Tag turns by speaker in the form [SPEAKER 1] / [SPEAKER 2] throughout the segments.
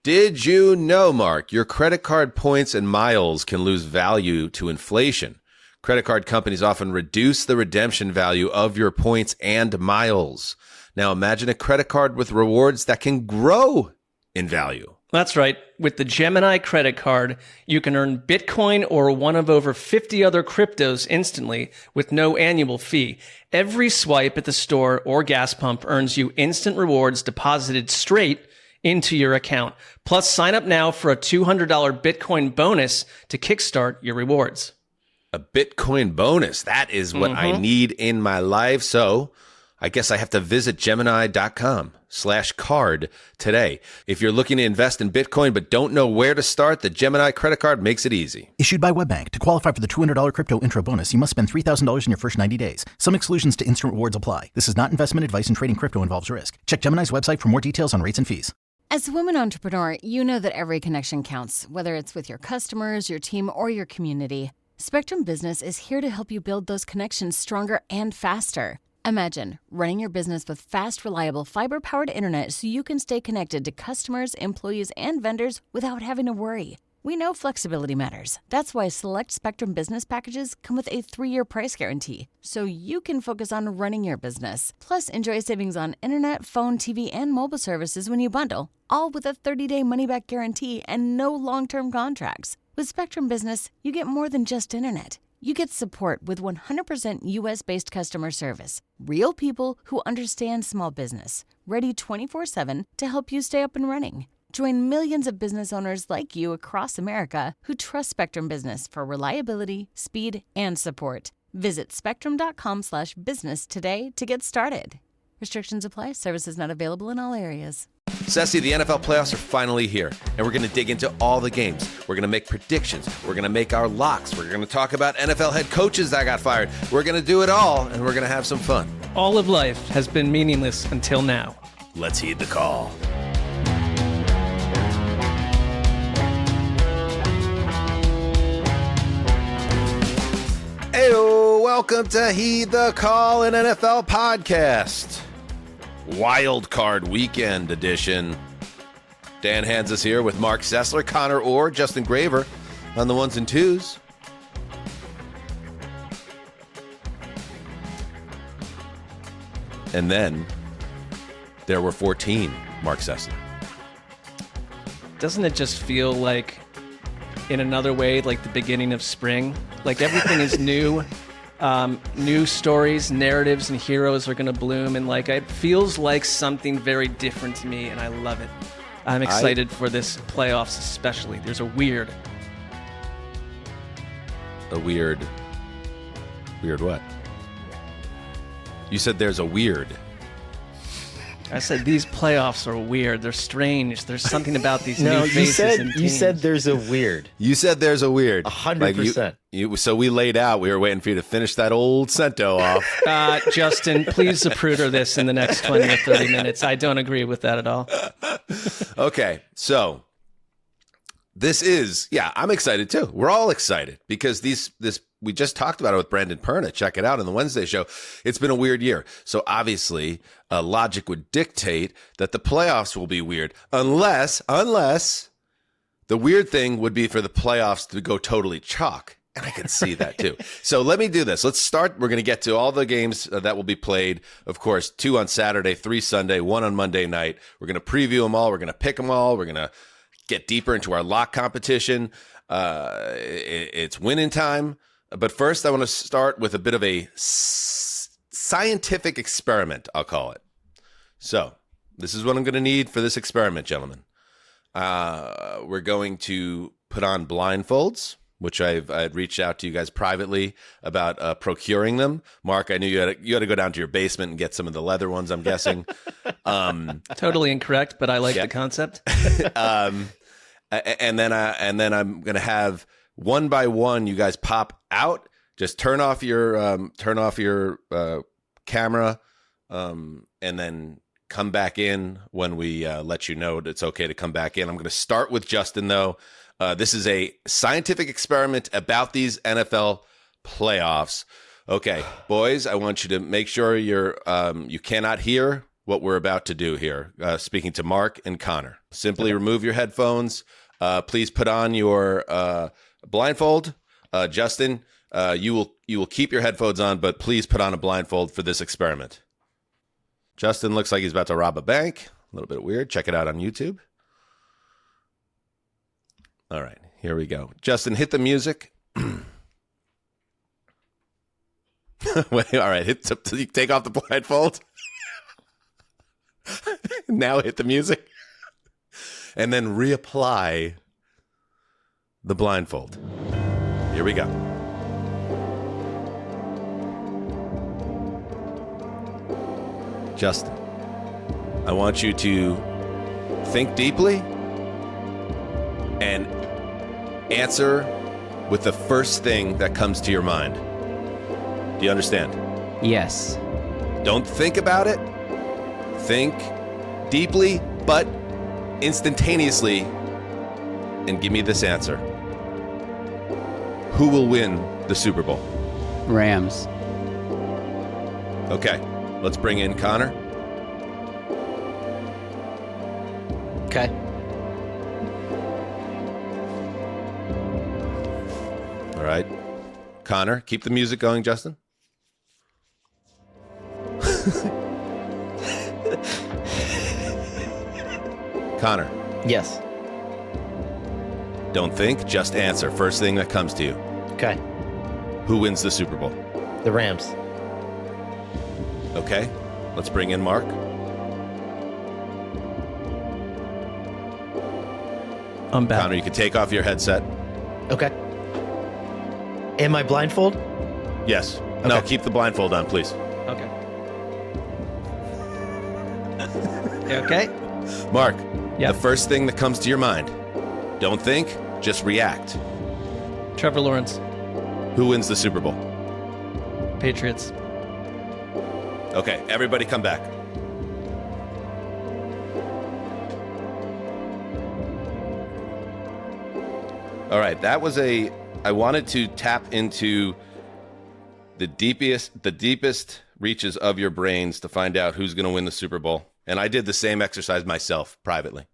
[SPEAKER 1] Did you know, Mark, your credit card points and miles can lose value to inflation? Credit card companies often reduce the redemption value of your points and miles. Now imagine a credit card with rewards that can grow in value.
[SPEAKER 2] That's right. With the Gemini credit card, you can earn Bitcoin or one of over 50 other cryptos instantly with no annual fee. Every swipe at the store or gas pump earns you instant rewards deposited straight into your account. Plus, sign up now for a $200 Bitcoin bonus to kickstart your rewards.
[SPEAKER 1] A Bitcoin bonus. That is what I need in my life. So I guess I have to visit Gemini.com/card today. If you're looking to invest in Bitcoin but don't know where to start, the Gemini credit card makes it easy.
[SPEAKER 3] Issued by WebBank. To qualify for the $200 crypto intro bonus, you must spend $3,000 in your first 90 days. Some exclusions to instant rewards apply. This is not investment advice, and trading crypto involves risk. Check Gemini's website for more details on rates and fees.
[SPEAKER 4] As a woman entrepreneur, you know that every connection counts, whether it's with your customers, your team, or your community. Spectrum Business is here to help you build those connections stronger and faster. Imagine running your business with fast, reliable, fiber-powered internet so you can stay connected to customers, employees, and vendors without having to worry. We know flexibility matters. That's why select Spectrum Business packages come with a 3-year price guarantee, so you can focus on running your business. Plus, enjoy savings on internet, phone, TV, and mobile services when you bundle, all with a 30-day money-back guarantee and no long-term contracts. With Spectrum Business, you get more than just internet. You get support with 100% U.S.-based customer service. Real people who understand small business, ready 24/7 to help you stay up and running. Join millions of business owners like you across America who trust Spectrum Business for reliability, speed, and support. Visit spectrum.com/business today to get started. Restrictions apply. Services not available in all areas.
[SPEAKER 1] Ceci, the NFL playoffs are finally here, and we're going to dig into all the games. We're going to make predictions. We're going to make our locks. We're going to talk about NFL head coaches that got fired. We're going to do it all, and we're going to have some fun.
[SPEAKER 2] All of life has been meaningless until now.
[SPEAKER 1] Let's heed the call. Heyo, welcome to Heed the Call, an NFL podcast. Wild Card Weekend edition. Dan Hanzus here with Marc Sessler, Conor Orr, Justin Graver on the ones and twos. And then there were 14, Marc Sessler.
[SPEAKER 2] Doesn't it just feel like, in another way, like the beginning of spring? Like everything is new. New stories, narratives, and heroes are going to bloom, and like it feels like something very different to me, and I love it. I'm excited for this playoffs, especially. There's a weird what? You said there's a weird. I said these playoffs are weird. They're strange. There's something about these new faces and teams.
[SPEAKER 5] You said there's a weird.
[SPEAKER 1] You said there's a weird.
[SPEAKER 5] 100%.
[SPEAKER 1] So we laid out. We were waiting for you to finish that old cento off.
[SPEAKER 2] Justin, please zapruder this in the next 20 or 30 minutes. I don't agree with that at all.
[SPEAKER 1] Okay, so this is, I'm excited too. We're all excited because we just talked about it with Brandon Perna. Check it out on the Wednesday show. It's been a weird year. So obviously, logic would dictate that the playoffs will be weird unless the weird thing would be for the playoffs to go totally chalk. And I can see that too. So let me do this. Let's start. We're going to get to all the games that will be played. Of course, 2 on Saturday, 3 Sunday, 1 on Monday night. We're going to preview them all. We're going to pick them all. We're going to get deeper into our lock competition. It's winning time. But first, I want to start with a bit of a scientific experiment, I'll call it. So this is what I'm going to need for this experiment, gentlemen. We're going to put on blindfolds, which I had reached out to you guys privately about procuring them. Mark, I knew you had to go down to your basement and get some of the leather ones, I'm guessing.
[SPEAKER 2] Totally incorrect, but I like the concept.
[SPEAKER 1] And then I'm going to have one by one, you guys pop out. Just turn off your camera, and then come back in when we let you know it's okay to come back in. I'm going to start with Justin, though. This is a scientific experiment about these NFL playoffs. Okay, boys, I want you to make sure you cannot hear what we're about to do here, speaking to Mark and Connor. Simply remove your headphones. Please put on your blindfold. Justin, you will keep your headphones on, but please put on a blindfold for this experiment. Justin looks like he's about to rob a bank. A little bit weird. Check it out on YouTube. All right, here we go. Justin, hit the music. Wait, all right, take off the blindfold. Now hit the music. And then reapply the blindfold. Here we go. Justin, I want you to think deeply and answer with the first thing that comes to your mind. Do you understand?
[SPEAKER 6] Yes.
[SPEAKER 1] Don't think about it. Think deeply, but instantaneously, and give me this answer. Who will win the Super Bowl?
[SPEAKER 6] Rams.
[SPEAKER 1] Okay, let's bring in Connor.
[SPEAKER 5] Okay.
[SPEAKER 1] All right. Connor, keep the music going, Justin. Connor.
[SPEAKER 5] Yes.
[SPEAKER 1] Don't think, just answer. First thing that comes to you.
[SPEAKER 5] Okay.
[SPEAKER 1] Who wins the Super Bowl?
[SPEAKER 5] The Rams.
[SPEAKER 1] Okay, let's bring in Mark.
[SPEAKER 2] I'm back.
[SPEAKER 1] Connor, you can take off your headset.
[SPEAKER 5] Okay. Am I blindfold?
[SPEAKER 1] Yes. No,
[SPEAKER 5] Okay.
[SPEAKER 1] keep the blindfold on, please.
[SPEAKER 2] Okay. Okay.
[SPEAKER 1] Mark,
[SPEAKER 2] Yeah.
[SPEAKER 1] the first thing that comes to your mind. Don't think, just react.
[SPEAKER 2] Trevor Lawrence,
[SPEAKER 1] Who wins the Super Bowl?
[SPEAKER 2] Patriots.
[SPEAKER 1] Okay, everybody come back. All right, that was I wanted to tap into the deepest reaches of your brains to find out who's going to win the Super Bowl. And I did the same exercise myself privately.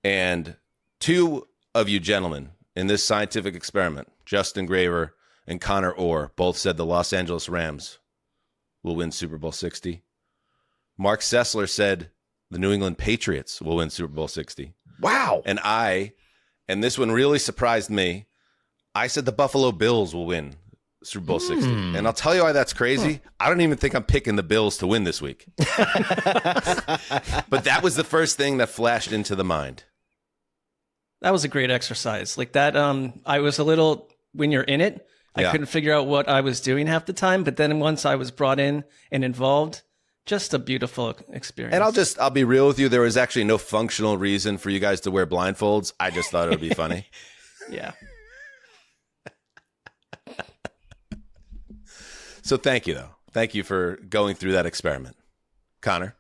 [SPEAKER 1] And two of you gentlemen in this scientific experiment, Justin Graver and Conor Orr, both said the Los Angeles Rams will win Super Bowl 60. Marc Sessler said the New England Patriots will win Super Bowl 60.
[SPEAKER 5] Wow.
[SPEAKER 1] And this one really surprised me. I said the Buffalo Bills will win Super Bowl 60. And I'll tell you why that's crazy. I don't even think I'm picking the Bills to win this week. But that was the first thing that flashed into the mind.
[SPEAKER 2] That was a great exercise. Like that, I was a little, when you're in it, I
[SPEAKER 1] Yeah.
[SPEAKER 2] couldn't figure out what I was doing half the time. But then once I was brought in and involved, just a beautiful experience.
[SPEAKER 1] And I'll be real with you. There was actually no functional reason for you guys to wear blindfolds. I just thought it would be funny.
[SPEAKER 2] Yeah.
[SPEAKER 1] So thank you, though. Thank you for going through that experiment. Connor?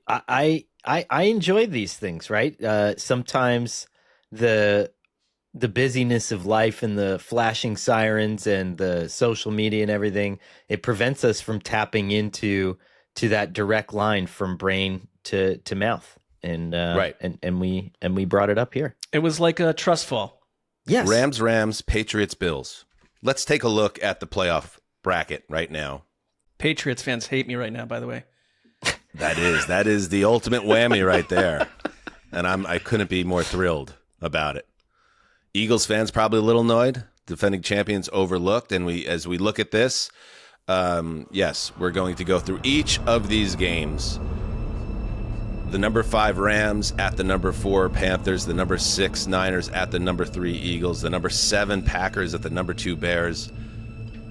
[SPEAKER 5] I enjoy these things, right? Sometimes the busyness of life and the flashing sirens and the social media and everything, it prevents us from tapping into that direct line from brain to mouth. And
[SPEAKER 1] Right.
[SPEAKER 5] and we brought it up here.
[SPEAKER 2] It was like a trust fall.
[SPEAKER 5] Yes.
[SPEAKER 1] Rams, Patriots, Bills. Let's take a look at the playoff bracket right now.
[SPEAKER 2] Patriots fans hate me right now, by the way.
[SPEAKER 1] That is the ultimate whammy right there. And I couldn't be more thrilled about it. Eagles fans probably a little annoyed. Defending champions overlooked. And as we look at this, yes, we're going to go through each of these games. The number 5 Rams at the number 4 Panthers, the number 6 Niners at the number 3 Eagles, the number 7 Packers at the number 2 Bears.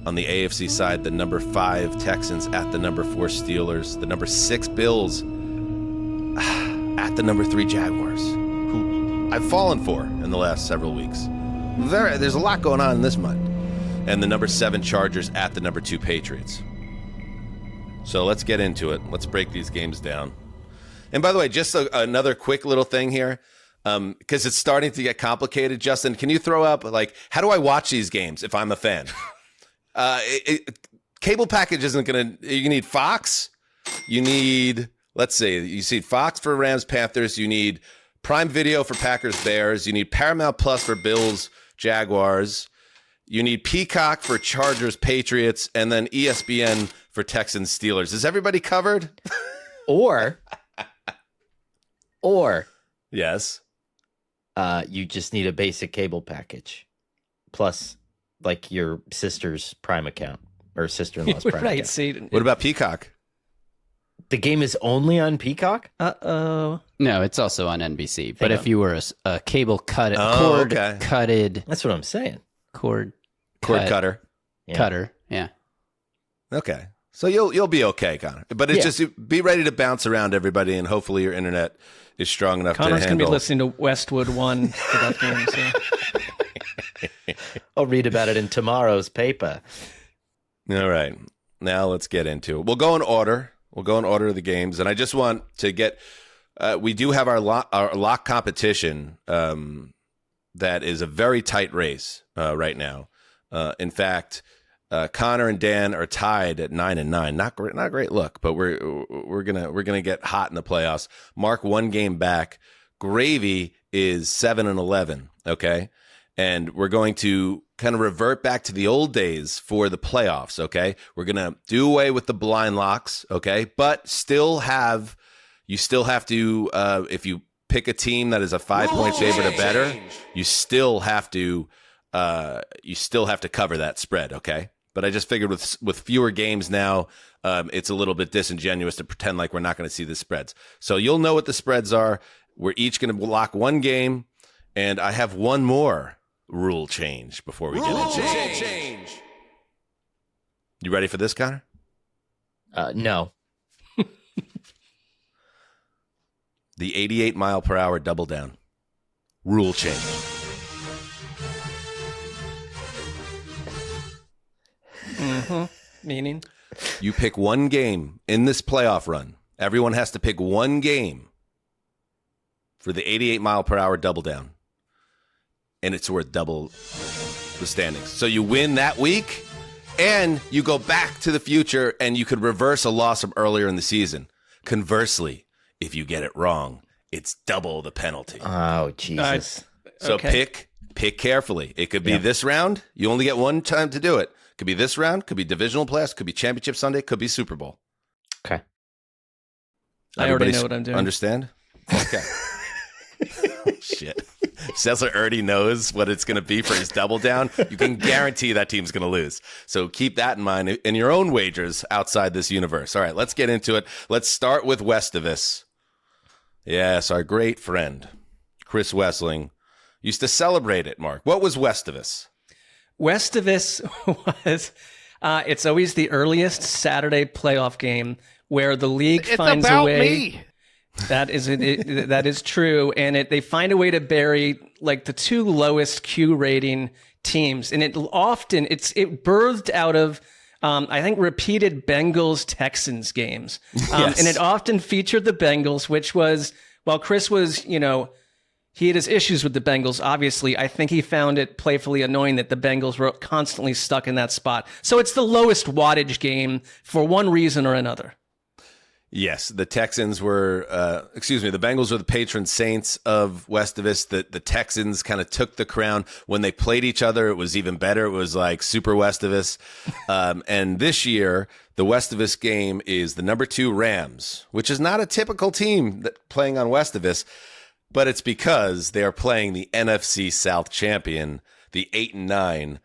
[SPEAKER 1] On the AFC side, the number 5 Texans at the number 4 Steelers, the number 6 Bills at the number 3 Jaguars, who I've fallen for in the last several weeks. There's a lot going on in this month. And the number 7 Chargers at the number 2 Patriots. So let's get into it. Let's break these games down. And by the way, just another quick little thing here, because it's starting to get complicated. Justin, can you throw up, how do I watch these games if I'm a fan? Cable package isn't going to, you need Fox, You need, let's see, you see Fox for Rams, Panthers. You need Prime Video for Packers, Bears. You need Paramount Plus for Bills, Jaguars. You need Peacock for Chargers, Patriots, and then ESPN for Texans, Steelers. Is everybody covered?
[SPEAKER 5] Or
[SPEAKER 1] Yes.
[SPEAKER 5] You just need a basic cable package, plus like your sister's Prime account or sister-in-law's Prime
[SPEAKER 2] Right.
[SPEAKER 5] account.
[SPEAKER 2] See,
[SPEAKER 1] What about Peacock?
[SPEAKER 5] The game is only on Peacock?
[SPEAKER 2] uh-oh.
[SPEAKER 6] No, it's also on NBC. But
[SPEAKER 5] Hang
[SPEAKER 6] if you were a cable cord
[SPEAKER 1] okay.
[SPEAKER 6] cutted
[SPEAKER 5] That's what I'm saying.
[SPEAKER 6] cord
[SPEAKER 1] Cutter.
[SPEAKER 5] Yeah.
[SPEAKER 6] cutter, yeah.
[SPEAKER 1] Okay. So you'll be okay, Connor. But it's
[SPEAKER 5] Yeah.
[SPEAKER 1] just be ready to bounce around everybody, and hopefully your internet is strong enough
[SPEAKER 2] Connor's
[SPEAKER 1] to
[SPEAKER 2] going to
[SPEAKER 1] handle.
[SPEAKER 2] be listening to Westwood 1 for that game. So.
[SPEAKER 5] I'll read about it in tomorrow's paper.
[SPEAKER 1] All right. Now let's get into it. We'll go in order. We'll go in order of the games, and I just want to get. We do have our lock competition. That is a very tight race right now. In fact, Connor and Dan are tied at 9-9. Not a great look, but we're gonna get hot in the playoffs. Mark 1 game back. Gravy is 7-11. Okay, and we're going to kind of revert back to the old days for the playoffs. Okay, we're gonna do away with the blind locks. Okay, but you still have to if you pick a team that is a 5-point favorite or better, you still have to cover that spread. Okay. But I just figured with fewer games now, it's a little bit disingenuous to pretend like we're not going to see the spreads. So you'll know what the spreads are. We're each going to lock one game, and I have one more rule change before we get into it. You ready for this, Connor?
[SPEAKER 5] No.
[SPEAKER 1] The 88 mile per hour double down rule change.
[SPEAKER 2] Meaning?
[SPEAKER 1] You pick one game in this playoff run. Everyone has to pick one game for the 88 mile per hour double down. And it's worth double the standings. So you win that week, and you go back to the future, and you could reverse a loss from earlier in the season. Conversely, if you get it wrong, it's double the penalty.
[SPEAKER 5] Oh, Jesus.
[SPEAKER 1] So
[SPEAKER 2] okay.
[SPEAKER 1] pick carefully. It could be this round. You only get one time to do it. Could be this round. Could be divisional playoffs. Could be championship Sunday. Could be Super Bowl.
[SPEAKER 5] Okay.
[SPEAKER 2] I already know what I'm doing.
[SPEAKER 1] Understand? Okay. Shit. Sessler already knows what it's going to be for his double down. You can guarantee that team's going to lose. So keep that in mind in your own wagers outside this universe. All right, let's get into it. Let's start with Westivus. Yes, our great friend, Chris Wessling, used to celebrate it, Mark. What was Westivus?
[SPEAKER 2] Westivus was, it's always the earliest Saturday playoff game where the league finds a way. That is true, and they find a way to bury like the two lowest Q rating teams, and it birthed out of I think repeated Bengals Texans games,
[SPEAKER 1] Yes.
[SPEAKER 2] and it often featured the Bengals, which was while Chris was he had his issues with the Bengals. Obviously, I think he found it playfully annoying that the Bengals were constantly stuck in that spot. So it's the lowest wattage game for one reason or another.
[SPEAKER 1] Yes, the Texans were, the Bengals were the patron saints of Westivus. The Texans kind of took the crown. When they played each other, it was even better. It was like Super Westivus. And this year, the Westivus game is the number 2 Rams, which is not a typical team playing on Westivus, but it's because they are playing the NFC South champion, the 8-9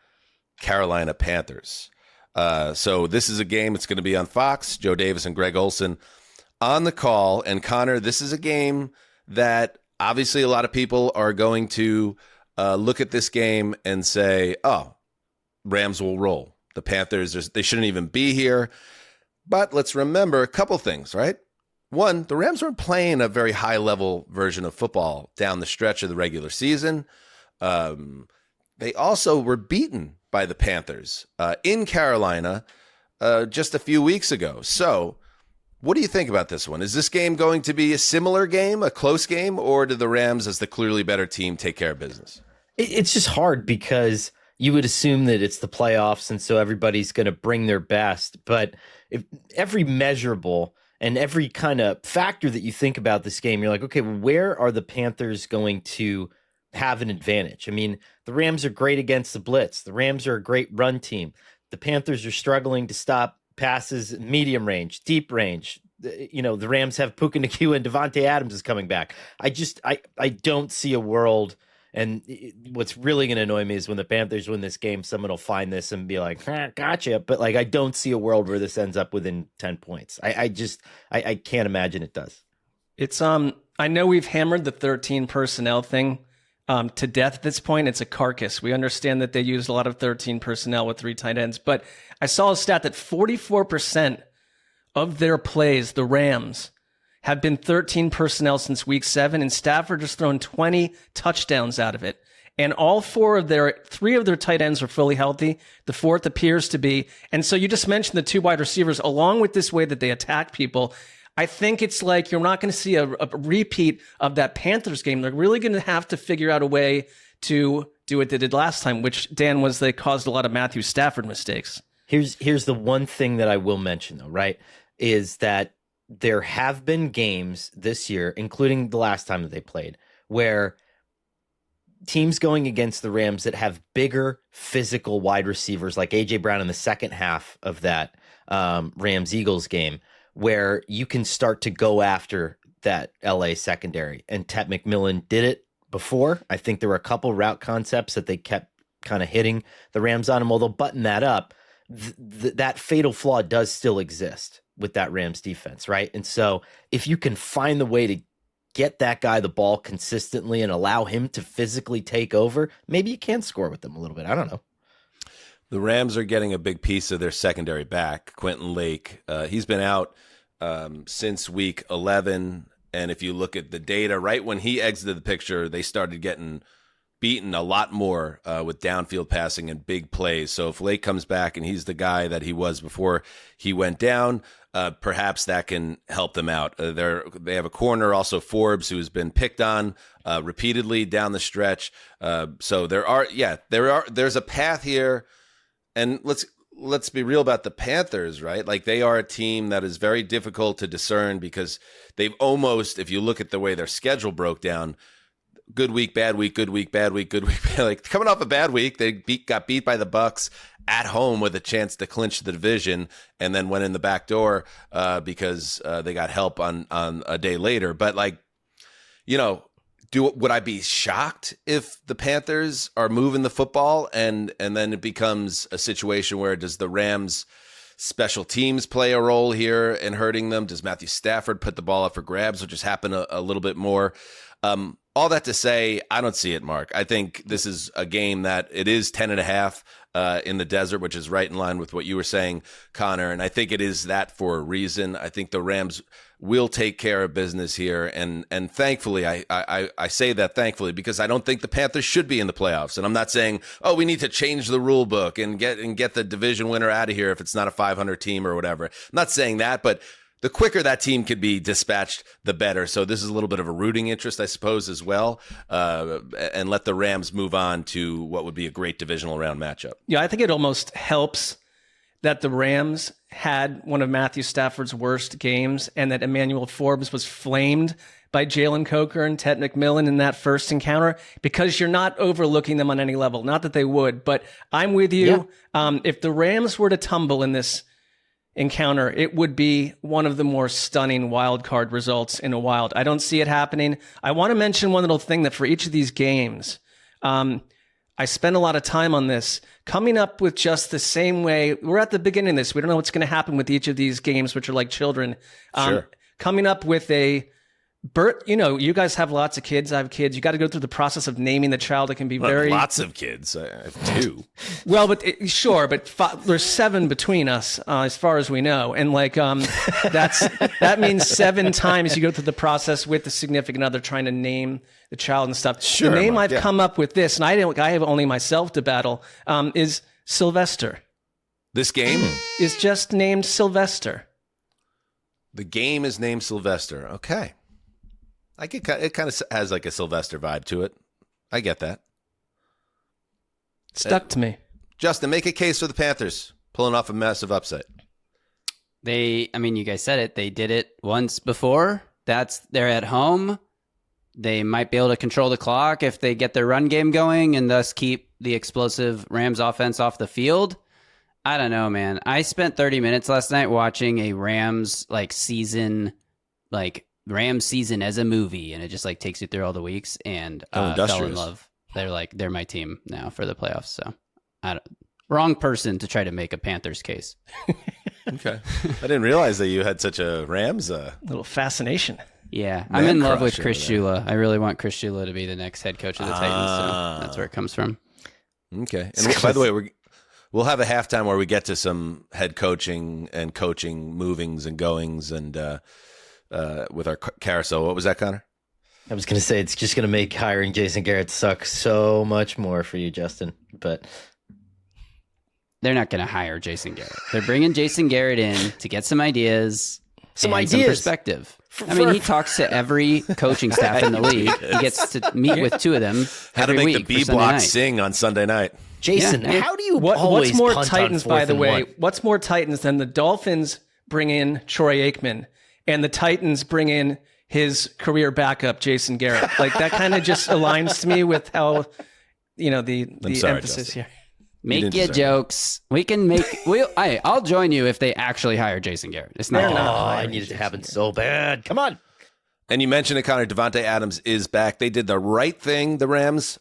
[SPEAKER 1] Carolina Panthers. So this is a game. It's going to be on Fox. Joe Davis and Greg Olson on the call. And Connor, this is a game that obviously a lot of people are going to look at this game and say, oh, Rams will roll. The Panthers, they shouldn't even be here. But let's remember a couple things, right? One, the Rams weren't playing a very high-level version of football down the stretch of the regular season. They also were beaten by the Panthers in Carolina just a few weeks ago. So what do you think about this one? Is this game going to be a similar game, a close game, or do the Rams, as the clearly better team, take care of business?
[SPEAKER 5] It's just hard because you would assume that it's the playoffs, and so everybody's going to bring their best. But if every measurable and every kind of factor that you think about this game, you're like, okay, where are the Panthers going to have an advantage? I mean, the Rams are great against the blitz. The Rams are a great run team. The Panthers are struggling to stop passes medium range, deep range. The Rams have Puka Nacua and Devontae Adams is coming back. I don't see a world. And what's really going to annoy me is when the Panthers win this game, someone will find this and be like, gotcha. But like, I don't see a world where this ends up within 10 points. I can't imagine it does.
[SPEAKER 2] It's, I know we've hammered the 13 personnel thing to death at this point. It's a carcass. We understand that they used a lot of 13 personnel with 3 tight ends, but I saw a stat that 44% of their plays, the Rams, have been 13 personnel since week 7, and Stafford has thrown 20 touchdowns out of it. And all 3 of their tight ends are fully healthy. The 4th appears to be. And so you just mentioned the 2 wide receivers, along with this way that they attack people. I think it's like you're not going to see a repeat of that Panthers game. They're really going to have to figure out a way to do what they did last time, which, Dan, was they caused a lot of Matthew Stafford mistakes.
[SPEAKER 5] Here's the one thing that I will mention, though, right, is that there have been games this year, including the last time that they played, where teams going against the Rams that have bigger physical wide receivers, like A.J. Brown in the second half of that Rams-Eagles game, where you can start to go after that L.A. secondary. And Tet McMillan did it before. I think there were a couple route concepts that they kept kind of hitting the Rams on, and while they'll button that up, that fatal flaw does still exist with that Rams defense, right? And so if you can find the way to get that guy the ball consistently and allow him to physically take over, maybe you can score with them a little bit. I don't know.
[SPEAKER 1] The Rams are getting a big piece of their secondary back, Quentin Lake. He's been out since week 11, and if you look at the data, right when he exited the picture, they started getting beaten a lot more with downfield passing and big plays. So if Lake comes back and he's the guy that he was before he went down, perhaps that can help them out. They have a corner, also Forbes, who's been picked on repeatedly down the stretch. So there's a path here, and let's be real about the Panthers, right? Like, they are a team that is very difficult to discern because they've almost, if you look at the way their schedule broke down, good week, bad week, good week, bad week, good week. Like, coming off a bad week, they got beat by the Bucs at home with a chance to clinch the division, and then went in the back door because they got help on a day later. But like, would I be shocked if the Panthers are moving the football and then it becomes a situation where does the Rams special teams play a role here in hurting them? Does Matthew Stafford put the ball up for grabs, which has happened a little bit more? All that to say, I don't see it, Mark. I think this is a game that it is 10.5 in the desert, which is right in line with what you were saying, Connor. And I think it is that for a reason. I think the Rams will take care of business here. And thankfully, I say that thankfully, because I don't think the Panthers should be in the playoffs. And I'm not saying, we need to change the rule book and get the division winner out of here if it's not a 500 team or whatever. I'm not saying that, but the quicker that team could be dispatched, the better. So this is a little bit of a rooting interest, I suppose, as well, and let the Rams move on to what would be a great divisional round matchup.
[SPEAKER 2] Yeah, I think it almost helps that the Rams had one of Matthew Stafford's worst games and that Emmanuel Forbes was flamed by Jalen Coker and Tet McMillan in that first encounter, because you're not overlooking them on any level. Not that they would, but I'm with you. Yeah. If the Rams were to tumble in this encounter, it would be one of the more stunning wild card results in a while. I don't see it happening. I want to mention one little thing that for each of these games, I spent a lot of time on this, coming up with just the same way. We're at the beginning of this. We don't know what's going to happen with each of these games, which are like children.
[SPEAKER 1] Sure.
[SPEAKER 2] Coming up with you guys have lots of kids. I have kids. You got to go through the process of naming the child. It can be
[SPEAKER 1] lots of kids. I have 2.
[SPEAKER 2] Well, but there's 7 between us, as far as we know, and that means 7 times you go through the process with the significant other trying to name the child and stuff.
[SPEAKER 1] Sure,
[SPEAKER 2] the name I've come up with this, and I have only myself to battle, is Sylvester.
[SPEAKER 1] This game
[SPEAKER 2] is just named Sylvester.
[SPEAKER 1] The game is named Sylvester. Okay. It kind of has like a Sylvester vibe to it. I get that.
[SPEAKER 2] Stuck to me.
[SPEAKER 1] Justin, make a case for the Panthers pulling off a massive upset.
[SPEAKER 6] You guys said it. They did it once before. They're at home. They might be able to control the clock if they get their run game going and thus keep the explosive Rams offense off the field. I don't know, man. I spent 30 minutes last night watching a Rams season as a movie, and it just takes you through all the weeks, and fell in love. They're my team now for the playoffs. So wrong person to try to make a Panthers case.
[SPEAKER 1] Okay. I didn't realize that you had such a Rams
[SPEAKER 2] little fascination.
[SPEAKER 6] Yeah, I'm in love with Chris Shula. I really want Chris Shula to be the next head coach of the Titans. So that's where it comes from.
[SPEAKER 1] Okay. And by the way, we'll have a halftime where we get to some head coaching and coaching movings and goings and with our carousel. What was that, Connor?
[SPEAKER 5] I was going to say it's just going to make hiring Jason Garrett suck so much more for you, Justin. But
[SPEAKER 6] they're not going to hire Jason Garrett. They're bringing Jason Garrett in to get some ideas, some perspective. He talks to every coaching staff in the league. He gets to meet with two of them
[SPEAKER 1] How to
[SPEAKER 6] every
[SPEAKER 1] make
[SPEAKER 6] week
[SPEAKER 1] the B block sing on Sunday night.
[SPEAKER 5] Jason, how do you always
[SPEAKER 2] what's more
[SPEAKER 5] punt
[SPEAKER 2] Titans,
[SPEAKER 5] on
[SPEAKER 2] by the way?
[SPEAKER 5] 4th and 1?
[SPEAKER 2] What's more Titans than the Dolphins bring in Troy Aikman and the Titans bring in his career backup, Jason Garrett? That kind of just aligns to me with how, the emphasis
[SPEAKER 1] Justin.
[SPEAKER 2] here.
[SPEAKER 6] Make your jokes. We can make. I'll join you if they actually hire Jason Garrett. It's not.
[SPEAKER 5] I need it to happen so bad. Come on.
[SPEAKER 1] And you mentioned it, Connor. Devontae Adams is back. They did the right thing, the Rams,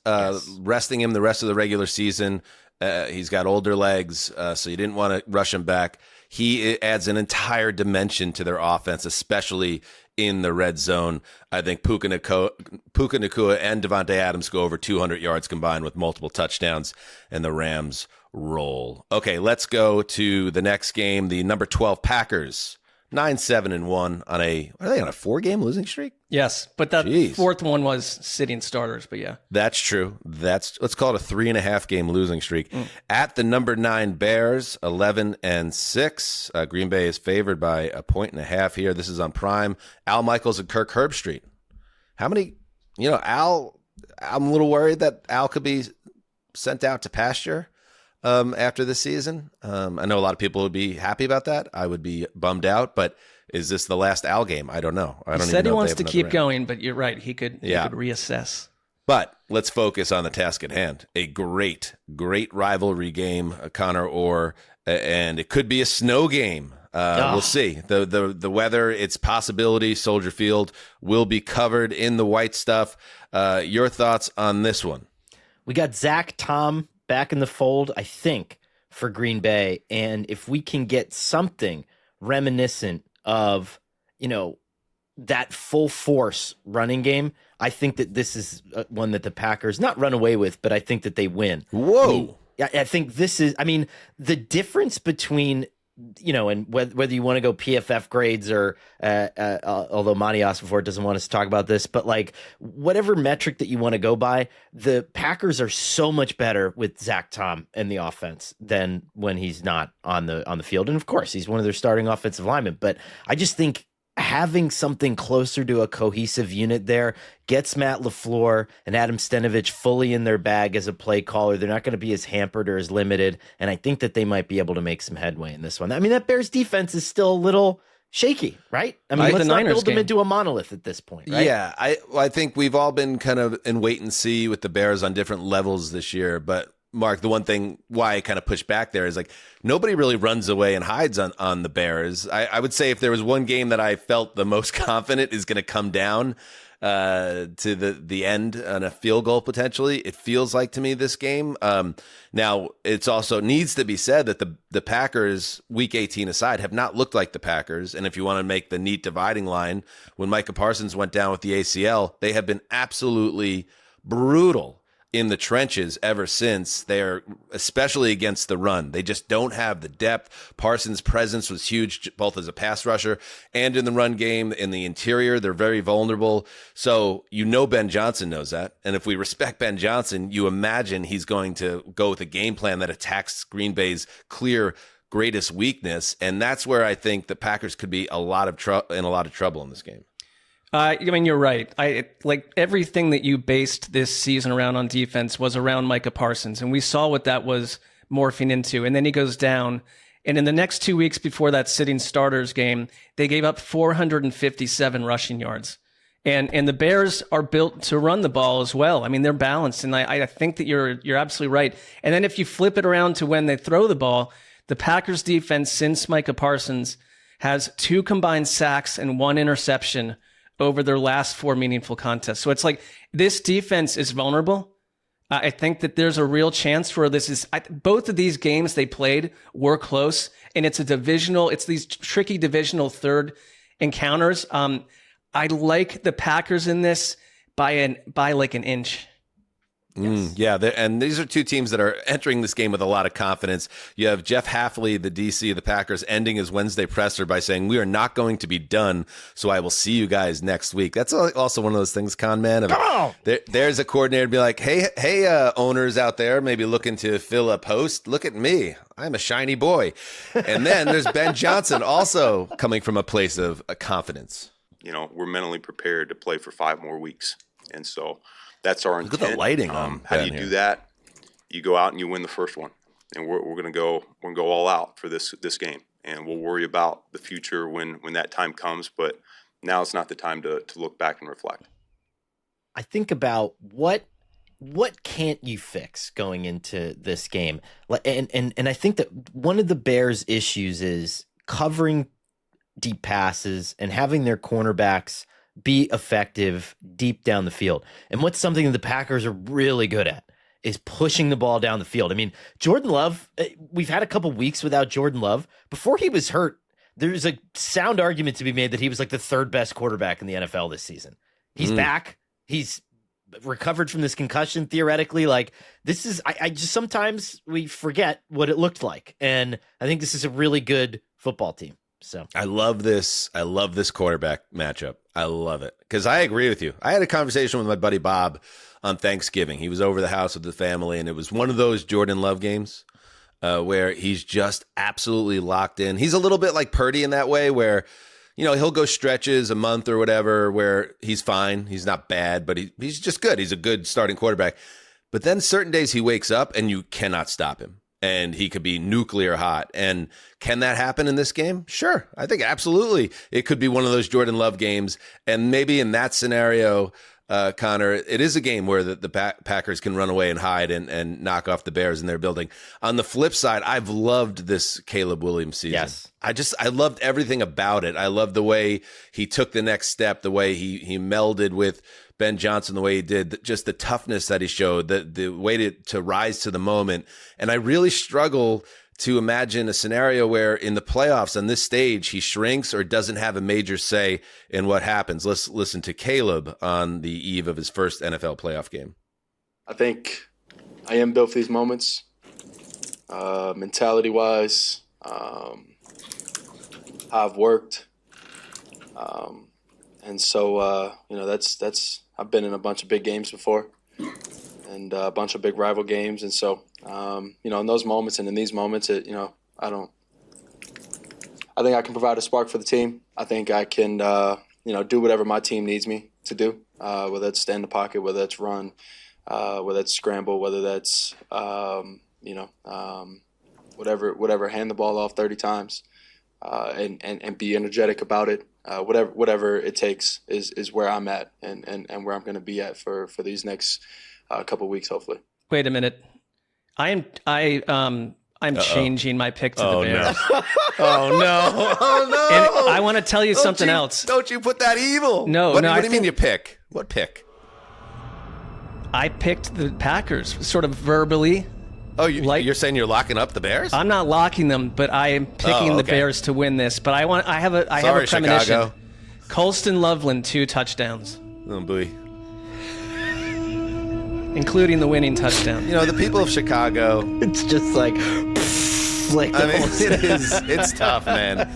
[SPEAKER 1] resting him the rest of the regular season. He's got older legs, so you didn't want to rush him back. He adds an entire dimension to their offense, especially in the red zone. I think Puka Nacua and Devontae Adams go over 200 yards combined with multiple touchdowns, and the Rams roll. Okay, let's go to the next game. The number 12 Packers, 9-7-1 are they on a 4-game losing streak?
[SPEAKER 2] Yes, but that fourth one was sitting starters, but yeah.
[SPEAKER 1] That's true. Let's call it a 3.5-game losing streak. At the number 9 Bears, 11-6. Green Bay is favored by 1.5 here. This is on Prime. Al Michaels and Kirk Herbstreit. How many, Al, I'm a little worried that Al could be sent out to pasture after this season. I know a lot of people would be happy about that. I would be bummed out, but is this the last Al game? I don't know.
[SPEAKER 2] He said he wants to keep going, but you're right. He could reassess.
[SPEAKER 1] But let's focus on the task at hand. A great rivalry game, Conor Orr, and it could be a snow game. We'll see. The weather, its possibility, Soldier Field will be covered in the white stuff. Your thoughts on this one?
[SPEAKER 5] We got Zach Tom back in the fold, I think, for Green Bay. And if we can get something reminiscent of, that full force running game, I think that this is one that the Packers not run away with, but I think that they win.
[SPEAKER 1] Whoa.
[SPEAKER 5] I think this is, the difference between, and whether you want to go PFF grades or, although Monty Ossenfort doesn't want us to talk about this, but whatever metric that you want to go by, the Packers are so much better with Zach Tom and the offense than when he's not on the field. And of course, he's one of their starting offensive linemen. But I just think having something closer to a cohesive unit there gets Matt LaFleur and Adam Stenovich fully in their bag as a play caller. They're not going to be as hampered or as limited, and I think that they might be able to make some headway in this one. That Bears defense is still a little shaky, right? Let's not build them into a monolith at this point, right?
[SPEAKER 1] Yeah, I think we've all been kind of in wait and see with the Bears on different levels this year, but Mark, the one thing why I kind of push back there is nobody really runs away and hides on the Bears. I would say if there was one game that I felt the most confident is going to come down to the end on a field goal potentially, it feels like to me this game. Now, it's also needs to be said that the Packers, Week 18 aside, have not looked like the Packers. And if you want to make the neat dividing line, when Micah Parsons went down with the ACL, they have been absolutely brutal in the trenches ever since. They're especially against the run. They just don't have the depth. Parsons' presence was huge, both as a pass rusher and in the run game. In the interior, they're very vulnerable. So Ben Johnson knows that. And if we respect Ben Johnson, you imagine he's going to go with a game plan that attacks Green Bay's clear greatest weakness. And that's where I think the Packers could be in a lot of trouble in this game.
[SPEAKER 2] You're right. Everything that you based this season around on defense was around Micah Parsons, and we saw what that was morphing into. And then he goes down, And in the next 2 weeks before that sitting starters game, they gave up 457 rushing yards. And the Bears are built to run the ball as well. I mean, they're balanced, and I think that you're absolutely right. And then if you flip it around to when they throw the ball, the Packers defense since Micah Parsons has 2 combined sacks and 1 interception over their last 4 meaningful contests. So it's like this defense is vulnerable. I think that there's a real chance where both of these games they played were close, and it's these tricky divisional third encounters. I like the Packers in this by like an inch.
[SPEAKER 1] Yeah, and these are 2 teams that are entering this game with a lot of confidence. You have Jeff Hafley, the DC of the Packers, ending his Wednesday presser by saying, "We are not going to be done, so I will see you guys next week." That's also one of those things, con man. There's a coordinator to be like, hey, owners out there, maybe looking to fill a post. Look at me. I'm a shiny boy. And then there's Ben Johnson, also coming from a place of confidence.
[SPEAKER 7] We're mentally prepared to play for 5 more weeks. And so that's our intent.
[SPEAKER 1] Look at the lighting on
[SPEAKER 7] how do you do that? You go out and you win the first one. And we're going to go all out for this game. And we'll worry about the future when that time comes. But now it's not the time to look back and reflect.
[SPEAKER 5] I think about what can't you fix going into this game? And I think that one of the Bears' issues is covering deep passes and having their cornerbacks be effective deep down the field. And what's something that the Packers are really good at is pushing the ball down the field. I mean, Jordan Love, we've had a couple weeks without Jordan Love. Before he was hurt, there's a sound argument to be made that he was like the 3rd best quarterback in the NFL this season. He's back. He's recovered from this concussion theoretically. Like, this is, I just, sometimes we forget what it looked like. And I think this is a really good football team. So
[SPEAKER 1] I love this quarterback matchup. I love it because I agree with you. I had a conversation with my buddy Bob on Thanksgiving. He was over the house with the family, and it was one of those Jordan Love games where he's just absolutely locked in. He's a little bit like Purdy in that way where, he'll go stretches a month or whatever where he's fine. He's not bad, but he's just good. He's a good starting quarterback. But then certain days he wakes up and you cannot stop him. And he could be nuclear hot. And can that happen in this game? Sure. I think absolutely. It could be one of those Jordan Love games. And maybe in that scenario, Connor, it is a game where the Packers can run away and hide and knock off the Bears in their building. On the flip side, I've loved this Caleb Williams season.
[SPEAKER 5] Yes.
[SPEAKER 1] I loved everything about it. I loved the way he took the next step, the way he melded with Ben Johnson, the way he did, just the toughness that he showed, the way to rise to the moment. And I really struggle to imagine a scenario where in the playoffs on this stage, he shrinks or doesn't have a major say in what happens. Let's listen to Caleb on the eve of his first NFL playoff game.
[SPEAKER 8] I think I am built for these moments, mentality-wise, how I've worked. And so, that's I've been in a bunch of big games before and a bunch of big rival games. And so, in those moments and in these moments, I think I can provide a spark for the team. I think I can, do whatever my team needs me to do, whether it's stay in the pocket, whether it's run, whether it's scramble, whether that's, whatever, hand the ball off 30 times and be energetic about it. Whatever it takes is where I'm at and where I'm going to be at for these next couple weeks, hopefully.
[SPEAKER 2] Wait a minute. I'm changing my pick to the Bears.
[SPEAKER 1] No. Oh no!
[SPEAKER 2] And I want to tell you something else.
[SPEAKER 1] Don't you put that evil?
[SPEAKER 2] No.
[SPEAKER 1] What do you mean you pick? What pick?
[SPEAKER 2] I picked the Packers, sort of verbally.
[SPEAKER 1] Oh, you're saying you're locking up the Bears?
[SPEAKER 2] I'm not locking them, but I am picking the Bears to win this. But I have a premonition.
[SPEAKER 1] Chicago.
[SPEAKER 2] Colston Loveland, 2 touchdowns.
[SPEAKER 1] Oh boy.
[SPEAKER 2] Including the winning touchdown.
[SPEAKER 1] The people of Chicago.
[SPEAKER 5] it's just like
[SPEAKER 1] it's tough, man.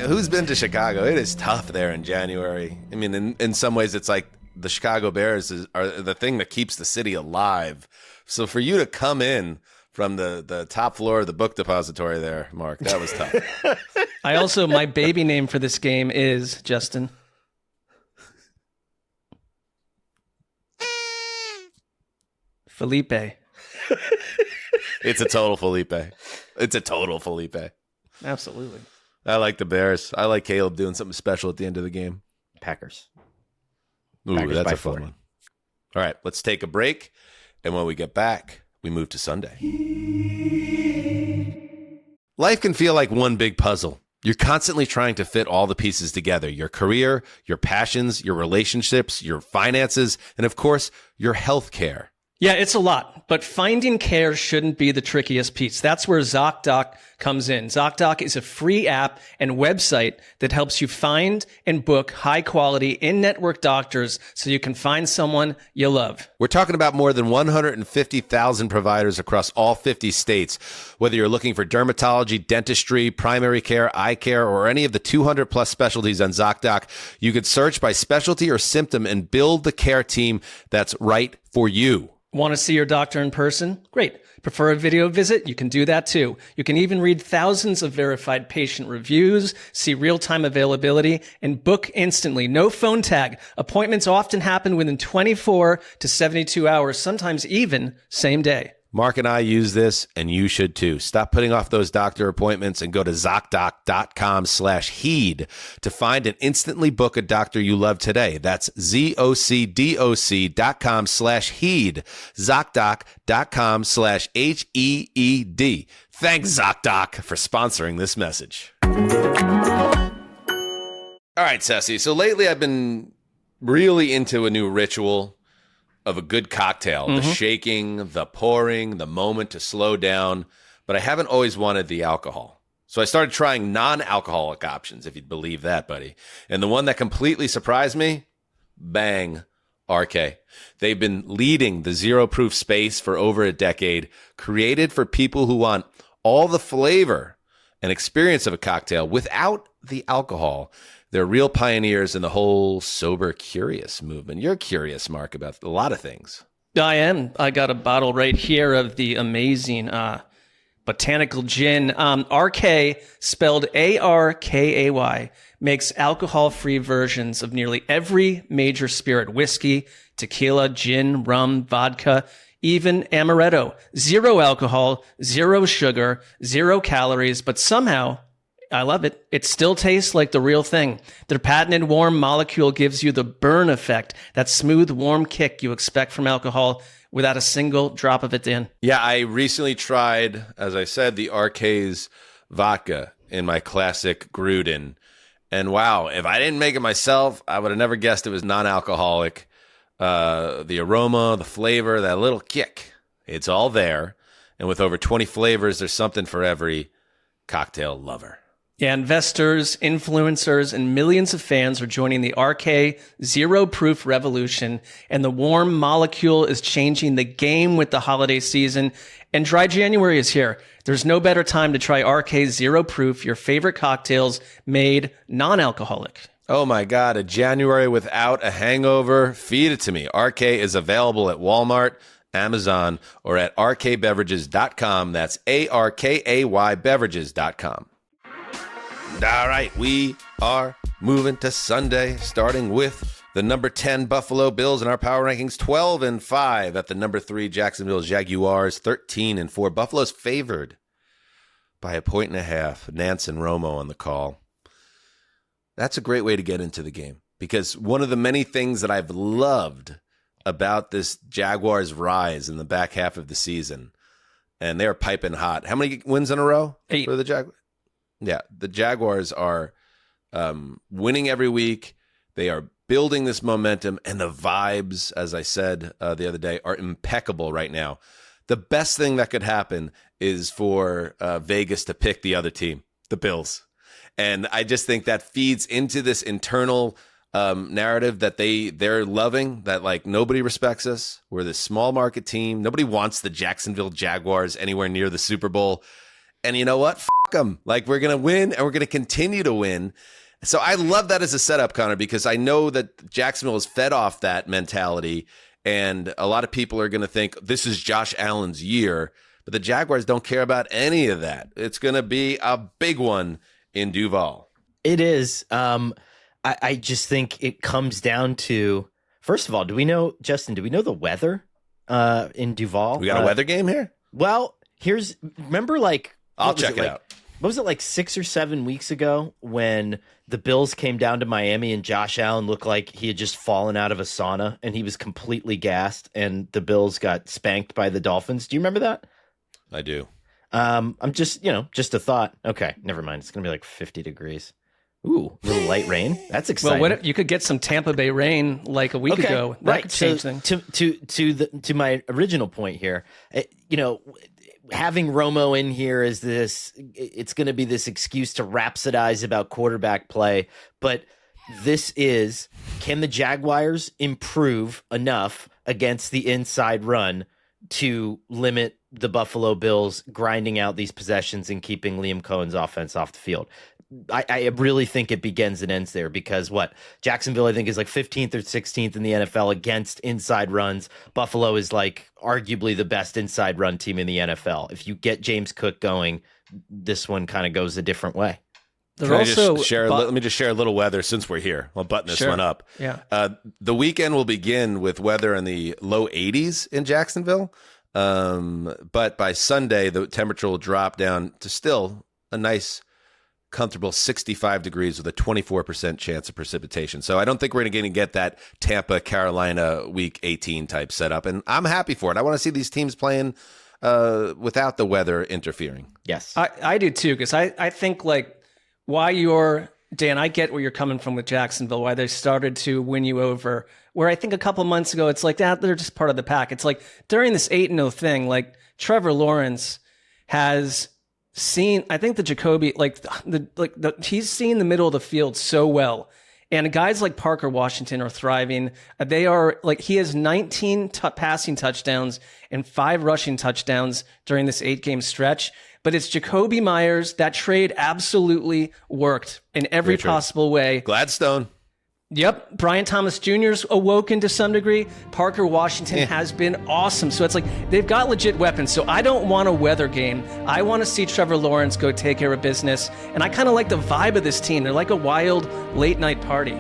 [SPEAKER 1] Who's been to Chicago? It is tough there in January. I mean, in some ways, it's like the Chicago Bears are the thing that keeps the city alive. So for you to come in from the top floor of the book depository there, Mark, that was tough.
[SPEAKER 2] My baby name for this game is Justin. Felipe.
[SPEAKER 1] It's a total Felipe. It's a total Felipe.
[SPEAKER 2] Absolutely.
[SPEAKER 1] I like the Bears. I like Caleb doing something special at the end of the game.
[SPEAKER 5] Packers.
[SPEAKER 1] Ooh,
[SPEAKER 5] Packers
[SPEAKER 1] that's
[SPEAKER 5] by
[SPEAKER 1] a fun
[SPEAKER 5] 4.
[SPEAKER 1] one. All right, let's take a break. And when we get back, we move to Sunday. Life can feel like one big puzzle. You're constantly trying to fit all the pieces together. Your career, your passions, your relationships, your finances, and of course, your health care.
[SPEAKER 2] Yeah, it's a lot, but finding care shouldn't be the trickiest piece. That's where ZocDoc comes in. ZocDoc is a free app and website that helps you find and book high-quality in-network doctors so you can find someone you love.
[SPEAKER 1] We're talking about more than 150,000 providers across all 50 states. Whether you're looking for dermatology, dentistry, primary care, eye care, or any of the 200-plus specialties on ZocDoc, you could search by specialty or symptom and build the care team that's right for you.
[SPEAKER 2] Want to see your doctor in person? Great. Prefer a video visit? You can do that too. You can even read thousands of verified patient reviews, see real-time availability, and book instantly. No phone tag. Appointments often happen within 24 to 72 hours, sometimes even same day.
[SPEAKER 1] Mark and I use this, and you should too. Stop putting off those doctor appointments and go to ZocDoc.com/heed to find and instantly book a doctor you love today. That's ZocDoc.com/heed. ZocDoc.com/HEED. Thanks, ZocDoc, for sponsoring this message. All right, Ceci. So lately I've been really into a new ritual of a good cocktail, the shaking, the pouring, the moment to slow down, but I haven't always wanted the alcohol. So I started trying non-alcoholic options, if you'd believe that, buddy. And the one that completely surprised me, bang, RK. They've been leading the zero-proof space for over a decade, created for people who want all the flavor and experience of a cocktail without the alcohol. They're real pioneers in the whole sober curious movement. You're curious, Mark, about a lot of things.
[SPEAKER 2] I am. I got a bottle right here of the amazing botanical gin. RK, spelled ARKAY, makes alcohol-free versions of nearly every major spirit: whiskey, tequila, gin, rum, vodka, even amaretto. Zero alcohol, zero sugar, 0 calories, but somehow, I love it, it still tastes like the real thing. Their patented warm molecule gives you the burn effect, that smooth, warm kick you expect from alcohol without a single drop of it in.
[SPEAKER 1] Yeah, I recently tried, as I said, the RK's vodka in my classic Gruden. And wow, if I didn't make it myself, I would have never guessed it was non-alcoholic. The aroma, the flavor, that little kick, it's all there. And with over 20 flavors, there's something for every cocktail lover.
[SPEAKER 2] Yeah, investors, influencers, and millions of fans are joining the RK Zero Proof revolution, and the warm molecule is changing the game with the holiday season, and dry January is here. There's no better time to try RK Zero Proof, your favorite cocktails made non-alcoholic.
[SPEAKER 1] Oh my God, a January without a hangover? Feed it to me. RK is available at Walmart, Amazon, or at rkbeverages.com. That's ARKAY beverages.com. All right, we are moving to Sunday, starting with the number 10 Buffalo Bills in our power rankings, 12-5 at the number 3 Jacksonville Jaguars, 13-4. Buffalo's favored by 1.5. Nance and Romo on the call. That's a great way to get into the game, because one of the many things that I've loved about this Jaguars rise in the back half of the season, and they're piping hot. How many wins in a row
[SPEAKER 2] 8
[SPEAKER 1] for the Jaguars? Yeah, the Jaguars are winning every week. They are building this momentum, and the vibes, as I said the other day, are impeccable right now. The best thing that could happen is for Vegas to pick the other team, the Bills. And I just think that feeds into this internal narrative that they're loving, that like nobody respects us. We're this small market team. Nobody wants the Jacksonville Jaguars anywhere near the Super Bowl. And you know what? F them. Like, we're going to win, and we're going to continue to win. So I love that as a setup, Connor, because I know that Jacksonville is fed off that mentality. And a lot of people are going to think this is Josh Allen's year. But the Jaguars don't care about any of that. It's going to be a big one in Duval.
[SPEAKER 5] It is. I just think it comes down to, first of all, Justin, do we know the weather in Duval?
[SPEAKER 1] We got a weather game here?
[SPEAKER 5] Well, remember like
[SPEAKER 1] I'll check it out.
[SPEAKER 5] What was it, like 6 or 7 weeks ago when the Bills came down to Miami and Josh Allen looked like he had just fallen out of a sauna and he was completely gassed and the Bills got spanked by the Dolphins? Do you remember that?
[SPEAKER 1] I do.
[SPEAKER 5] I'm just, just a thought. Okay, never mind. It's going to be like 50 degrees. Ooh, a little light rain. That's exciting.
[SPEAKER 2] Well, what if you could get some Tampa Bay rain like a week ago? That could change things.
[SPEAKER 5] To my original point here, having Romo in here is it's going to be this excuse to rhapsodize about quarterback play, but can the Jaguars improve enough against the inside run to limit the Buffalo Bills grinding out these possessions and keeping Liam Cohen's offense off the field? I really think it begins and ends there because Jacksonville, I think, is like 15th or 16th in the NFL against inside runs. Buffalo is like arguably the best inside run team in the NFL. If you get James Cook going, this one kind of goes a different way.
[SPEAKER 1] Let me just share a little weather since we're here. I'll button this one up.
[SPEAKER 2] Yeah.
[SPEAKER 1] The weekend will begin with weather in the low 80s in Jacksonville. But by Sunday, the temperature will drop down to still a nice, comfortable 65 degrees with a 24% chance of precipitation. So I don't think we're going to get that Tampa, Carolina week 18 type setup. And I'm happy for it. I want to see these teams playing without the weather interfering.
[SPEAKER 5] Yes.
[SPEAKER 2] I do too, because I think Dan, I get where you're coming from with Jacksonville, why they started to win you over, where I think a couple months ago, it's like that they're just part of the pack. It's like during this 8-0 thing, like Trevor Lawrence has seen, I think the Jacoby, he's seen the middle of the field so well. And guys like Parker Washington are thriving. They are he has 19 passing touchdowns and 5 rushing touchdowns during this 8-game stretch. But it's Jacoby Myers. That trade absolutely worked in every possible way.
[SPEAKER 1] Gladstone.
[SPEAKER 2] Yep. Brian Thomas Jr.'s awoken to some degree. Parker Washington has been awesome. So it's like they've got legit weapons. So I don't want a weather game. I want to see Trevor Lawrence go take care of business. And I kind of like the vibe of this team. They're like a wild late night party.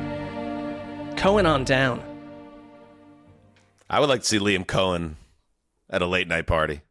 [SPEAKER 2] Cohen on down.
[SPEAKER 1] I would like to see Liam Cohen at a late night party.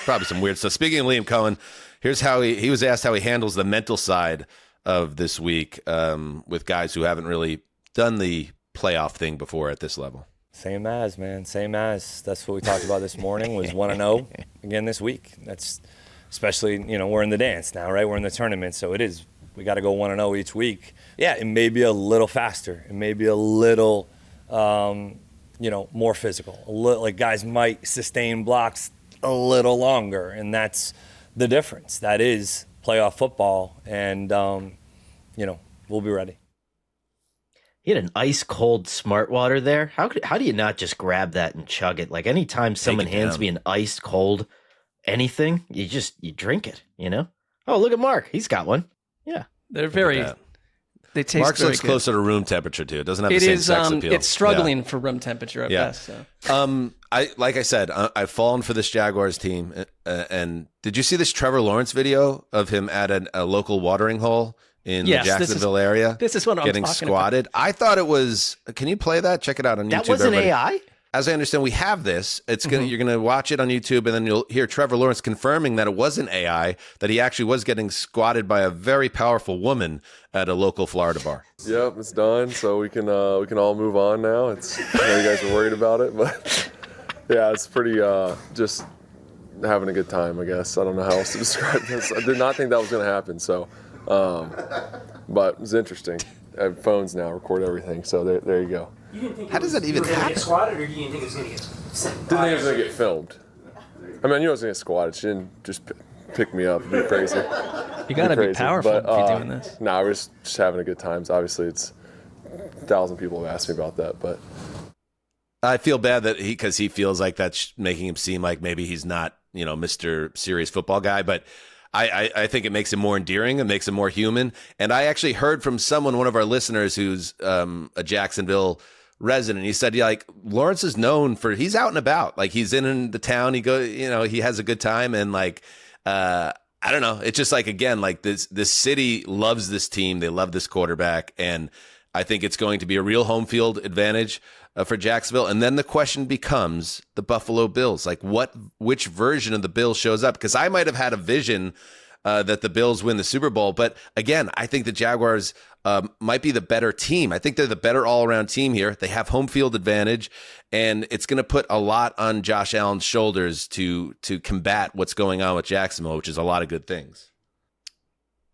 [SPEAKER 1] Probably some weird stuff. Speaking of Liam Cohen, here's how he was asked how he handles the mental side of this week with guys who haven't really done the playoff thing before at this level.
[SPEAKER 9] Same as. That's what we talked about this morning, was 1-0 again this week. That's especially, we're in the dance now, right? We're in the tournament, so we got to go 1-0 each week. Yeah, it may be a little faster. It may be a little, more physical. A little, like guys might sustain blocks a little longer, and that's the difference. That is playoff football, and, we'll be ready.
[SPEAKER 5] He had an ice cold Smart Water there. How do you not just grab that and chug it? Like anytime someone hands me an ice cold anything, you drink it, Oh, look at Mark. He's got one. Yeah.
[SPEAKER 2] They taste
[SPEAKER 1] Mark's
[SPEAKER 2] very
[SPEAKER 1] looks
[SPEAKER 2] good.
[SPEAKER 1] closer to room temperature too. It doesn't have the same sex appeal.
[SPEAKER 2] It's struggling for room temperature at best. So.
[SPEAKER 1] Like I said, I've fallen for this Jaguars team. And did you see this Trevor Lawrence video of him at a local watering hole in the Jacksonville area?
[SPEAKER 2] This is what I'm
[SPEAKER 1] getting
[SPEAKER 2] talking
[SPEAKER 1] squatted.
[SPEAKER 2] about.
[SPEAKER 1] I thought it was. Can you play that? Check it out on YouTube.
[SPEAKER 5] That wasn't
[SPEAKER 1] everybody.
[SPEAKER 5] AI?
[SPEAKER 1] As I understand, we have this. It's gonna you're gonna watch it on YouTube, and then you'll hear Trevor Lawrence confirming that it wasn't AI, that he actually was getting squatted by a very powerful woman at a local Florida bar.
[SPEAKER 10] Yep, it's done. So we can all move on now. It's I know you guys are worried about it, but yeah, it's pretty just having a good time, I guess. I don't know how else to describe this. I did not think that was gonna happen. So, but it was interesting. I have phones now, record everything. So there you go.
[SPEAKER 1] How does that even happen?
[SPEAKER 11] Get squatted, or do you think it's going to get sent?
[SPEAKER 10] Didn't think it was going to get filmed. I mean, I knew I was going to get squatted. She didn't just pick me up. It'd be crazy.
[SPEAKER 2] You got to be powerful if you're doing this.
[SPEAKER 10] No, I was just having a good time. Obviously, it's 1,000 people have asked me about that, but
[SPEAKER 1] I feel bad that because he feels like that's making him seem like maybe he's not, Mr. Serious Football Guy, but I think it makes him more endearing. It makes him more human. And I actually heard from one of our listeners who's a Jacksonville resident. He said, Lawrence is known for, he's out and about. Like he's in the town. He he has a good time. And I don't know. It's just again, this city loves this team. They love this quarterback. And I think it's going to be a real home field advantage. for Jacksonville. And then the question becomes the Buffalo Bills. Like, which version of the Bills shows up? Because I might have had a vision that the Bills win the Super Bowl. But again, I think the Jaguars might be the better team. I think they're the better all-around team here. They have home field advantage, and it's going to put a lot on Josh Allen's shoulders to combat what's going on with Jacksonville, which is a lot of good things.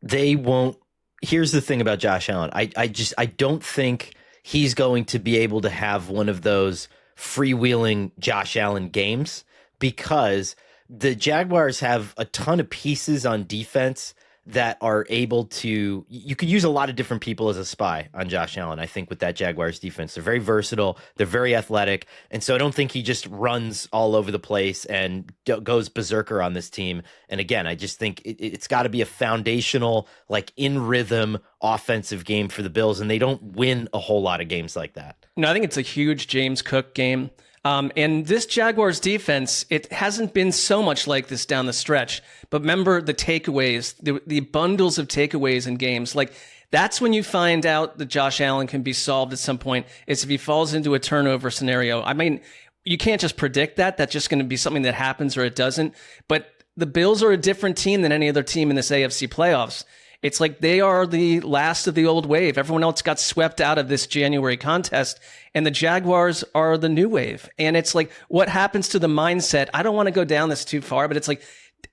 [SPEAKER 5] They won't. Here's the thing about Josh Allen. I don't think he's going to be able to have one of those freewheeling Josh Allen games, because the Jaguars have a ton of pieces on defense that are able to, you could use a lot of different people as a spy on Josh Allen, I think, with that Jaguars defense. They're very versatile. They're very athletic. And so I don't think he just runs all over the place and goes berserker on this team. And again, I just think it's got to be a foundational, like in rhythm offensive game for the Bills. And they don't win a whole lot of games like that.
[SPEAKER 2] No, I think it's a huge James Cook game. And this Jaguars defense, it hasn't been so much like this down the stretch. But remember the takeaways, the bundles of takeaways in games. Like, that's when you find out that Josh Allen can be solved at some point, is if he falls into a turnover scenario. I mean, you can't just predict that. That's just going to be something that happens or it doesn't. But the Bills are a different team than any other team in this AFC playoffs. It's like they are the last of the old wave. Everyone else got swept out of this January contest, and the Jaguars are the new wave. And it's like, what happens to the mindset? I don't want to go down this too far, but it's like,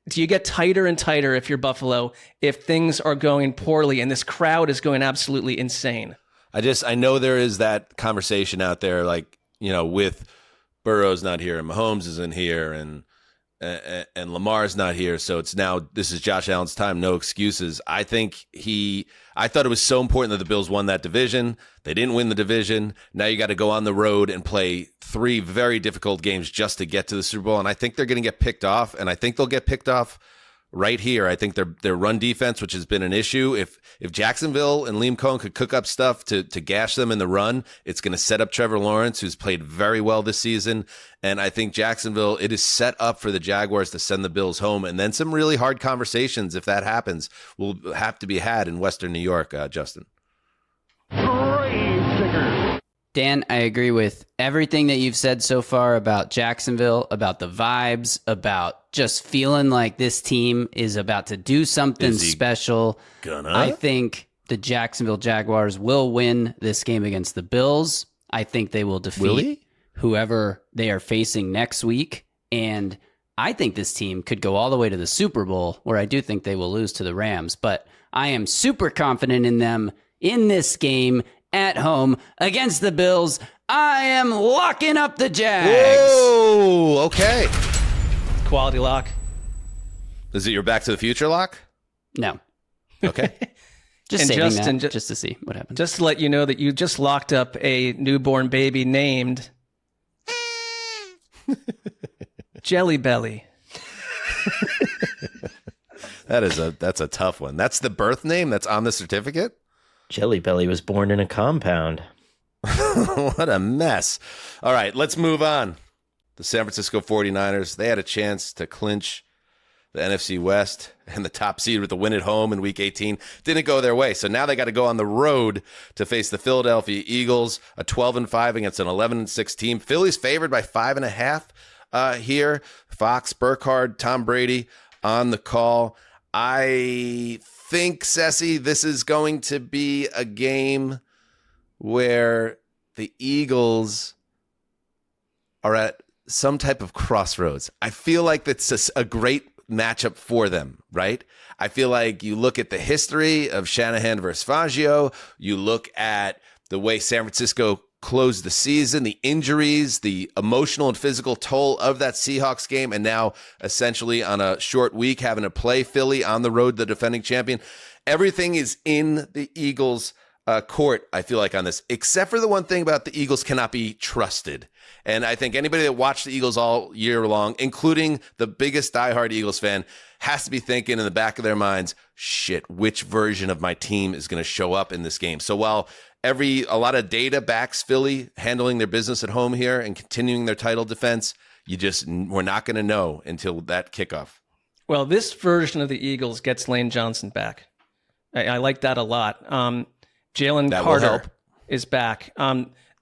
[SPEAKER 2] do you get tighter and tighter if you're Buffalo, if things are going poorly and this crowd is going absolutely insane?
[SPEAKER 1] I know there is that conversation out there, like, you know, with Burrow's not here and Mahomes isn't here and Lamar's not here, so it's now, this is Josh Allen's time, no excuses. I thought it was so important that the Bills won that division. They didn't win the division. Now you got to go on the road and play 3 very difficult games just to get to the Super Bowl, and I think they're going to get picked off, and I think they'll get picked off right here. I think their run defense, which has been an issue, if Jacksonville and Liam Cohen could cook up stuff to gash them in the run, it's going to set up Trevor Lawrence, who's played very well this season. And I think Jacksonville, it is set up for the Jaguars to send the Bills home. And then some really hard conversations, if that happens, will have to be had in Western New York, Justin.
[SPEAKER 6] Dan, I agree with everything that you've said so far about Jacksonville, about the vibes, about just feeling like this team is about to do something special. I think the Jacksonville Jaguars will win this game against the Bills. I think they will defeat whoever they are facing next week. And I think this team could go all the way to the Super Bowl, where I do think they will lose to the Rams. But I am super confident in them in this game at home against the Bills. I am locking up the Jags.
[SPEAKER 1] Whoa, okay.
[SPEAKER 2] Quality lock.
[SPEAKER 1] Is it your Back to the Future lock?
[SPEAKER 6] No.
[SPEAKER 1] Okay.
[SPEAKER 6] Just
[SPEAKER 2] And
[SPEAKER 6] saving
[SPEAKER 2] Justin,
[SPEAKER 6] that just to see what happens.
[SPEAKER 2] Just to let you know that you just locked up a newborn baby named Jelly Belly.
[SPEAKER 1] That's a tough one. That's the birth name that's on the certificate?
[SPEAKER 5] Jelly Belly was born in a compound.
[SPEAKER 1] What a mess. All right, let's move on. The San Francisco 49ers, they had a chance to clinch the NFC West and the top seed with the win at home in Week 18. Didn't go their way, so now they got to go on the road to face the Philadelphia Eagles, a 12-5 against an 11-6 team. Philly's favored by 5.5 here. Fox, Burkhardt, Tom Brady on the call. I think, Sessy, this is going to be a game where the Eagles are at some type of crossroads. I feel like that's a great matchup for them, right? I feel like you look at the history of Shanahan versus Fangio, you look at the way San Francisco closed the season, the injuries, the emotional and physical toll of that Seahawks game, and now essentially on a short week having to play Philly on the road, the defending champion. Everything is in the Eagles' court, I feel like, on this, except for the one thing about the Eagles cannot be trusted. And I think anybody that watched the Eagles all year long, including the biggest diehard Eagles fan, has to be thinking in the back of their minds, shit, which version of my team is going to show up in this game? So while a lot of data backs Philly handling their business at home here and continuing their title defense, we're not going to know until that kickoff.
[SPEAKER 2] Well, this version of the Eagles gets Lane Johnson back. I like that a lot. Jalen Carter is back.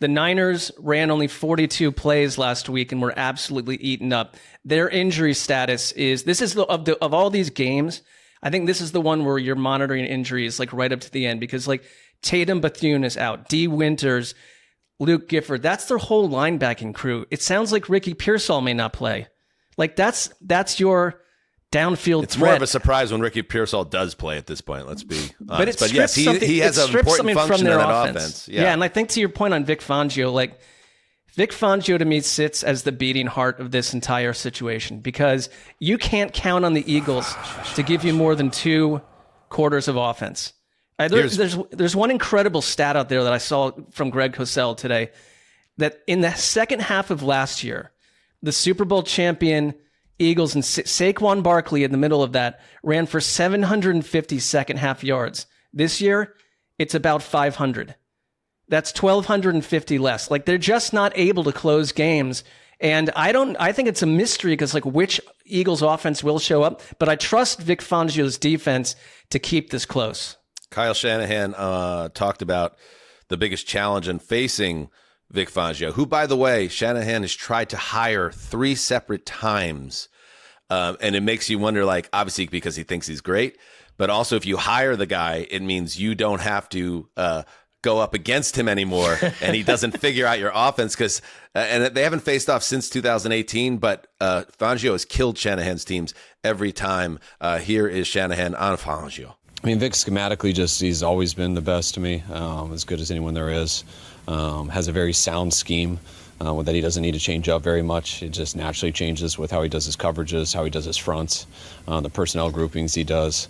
[SPEAKER 2] The Niners ran only 42 plays last week and were absolutely eaten up. Their injury status of all these games, I think this is the one where you're monitoring injuries like right up to the end, because like Tatum Bethune is out, D. Winters, Luke Gifford. That's their whole linebacking crew. It sounds like Ricky Pearsall may not play. Like that's your downfield
[SPEAKER 1] It's
[SPEAKER 2] threat.
[SPEAKER 1] more of a surprise when Ricky Pearsall does play at this point. Let's be honest.
[SPEAKER 2] But it strips
[SPEAKER 1] yes, he has an important function in that offense.
[SPEAKER 2] Yeah, and I think to your point on Vic Fangio, like Vic Fangio to me sits as the beating heart of this entire situation, because you can't count on the Eagles to give you more than 2 quarters of offense. There's one incredible stat out there that I saw from Greg Cosell today, that in the second half of last year, the Super Bowl champion Eagles and Saquon Barkley in the middle of that ran for 750 second half yards. This year, it's about 500. That's 1,250 less. Like, they're just not able to close games. And I think it's a mystery, because like which Eagles offense will show up, but I trust Vic Fangio's defense to keep this close.
[SPEAKER 1] Kyle Shanahan talked about the biggest challenge in facing Vic Fangio, who, by the way, Shanahan has tried to hire 3 separate times. And it makes you wonder, like, obviously because he thinks he's great, but also if you hire the guy, it means you don't have to go up against him anymore, and he doesn't figure out your offense, because and they haven't faced off since 2018, but Fangio has killed Shanahan's teams every time. Here is Shanahan on Fangio.
[SPEAKER 12] I mean, Vic schematically, he's always been the best to me, as good as anyone there is. Has a very sound scheme that he doesn't need to change up very much. It just naturally changes with how he does his coverages, how he does his fronts, the personnel groupings he does.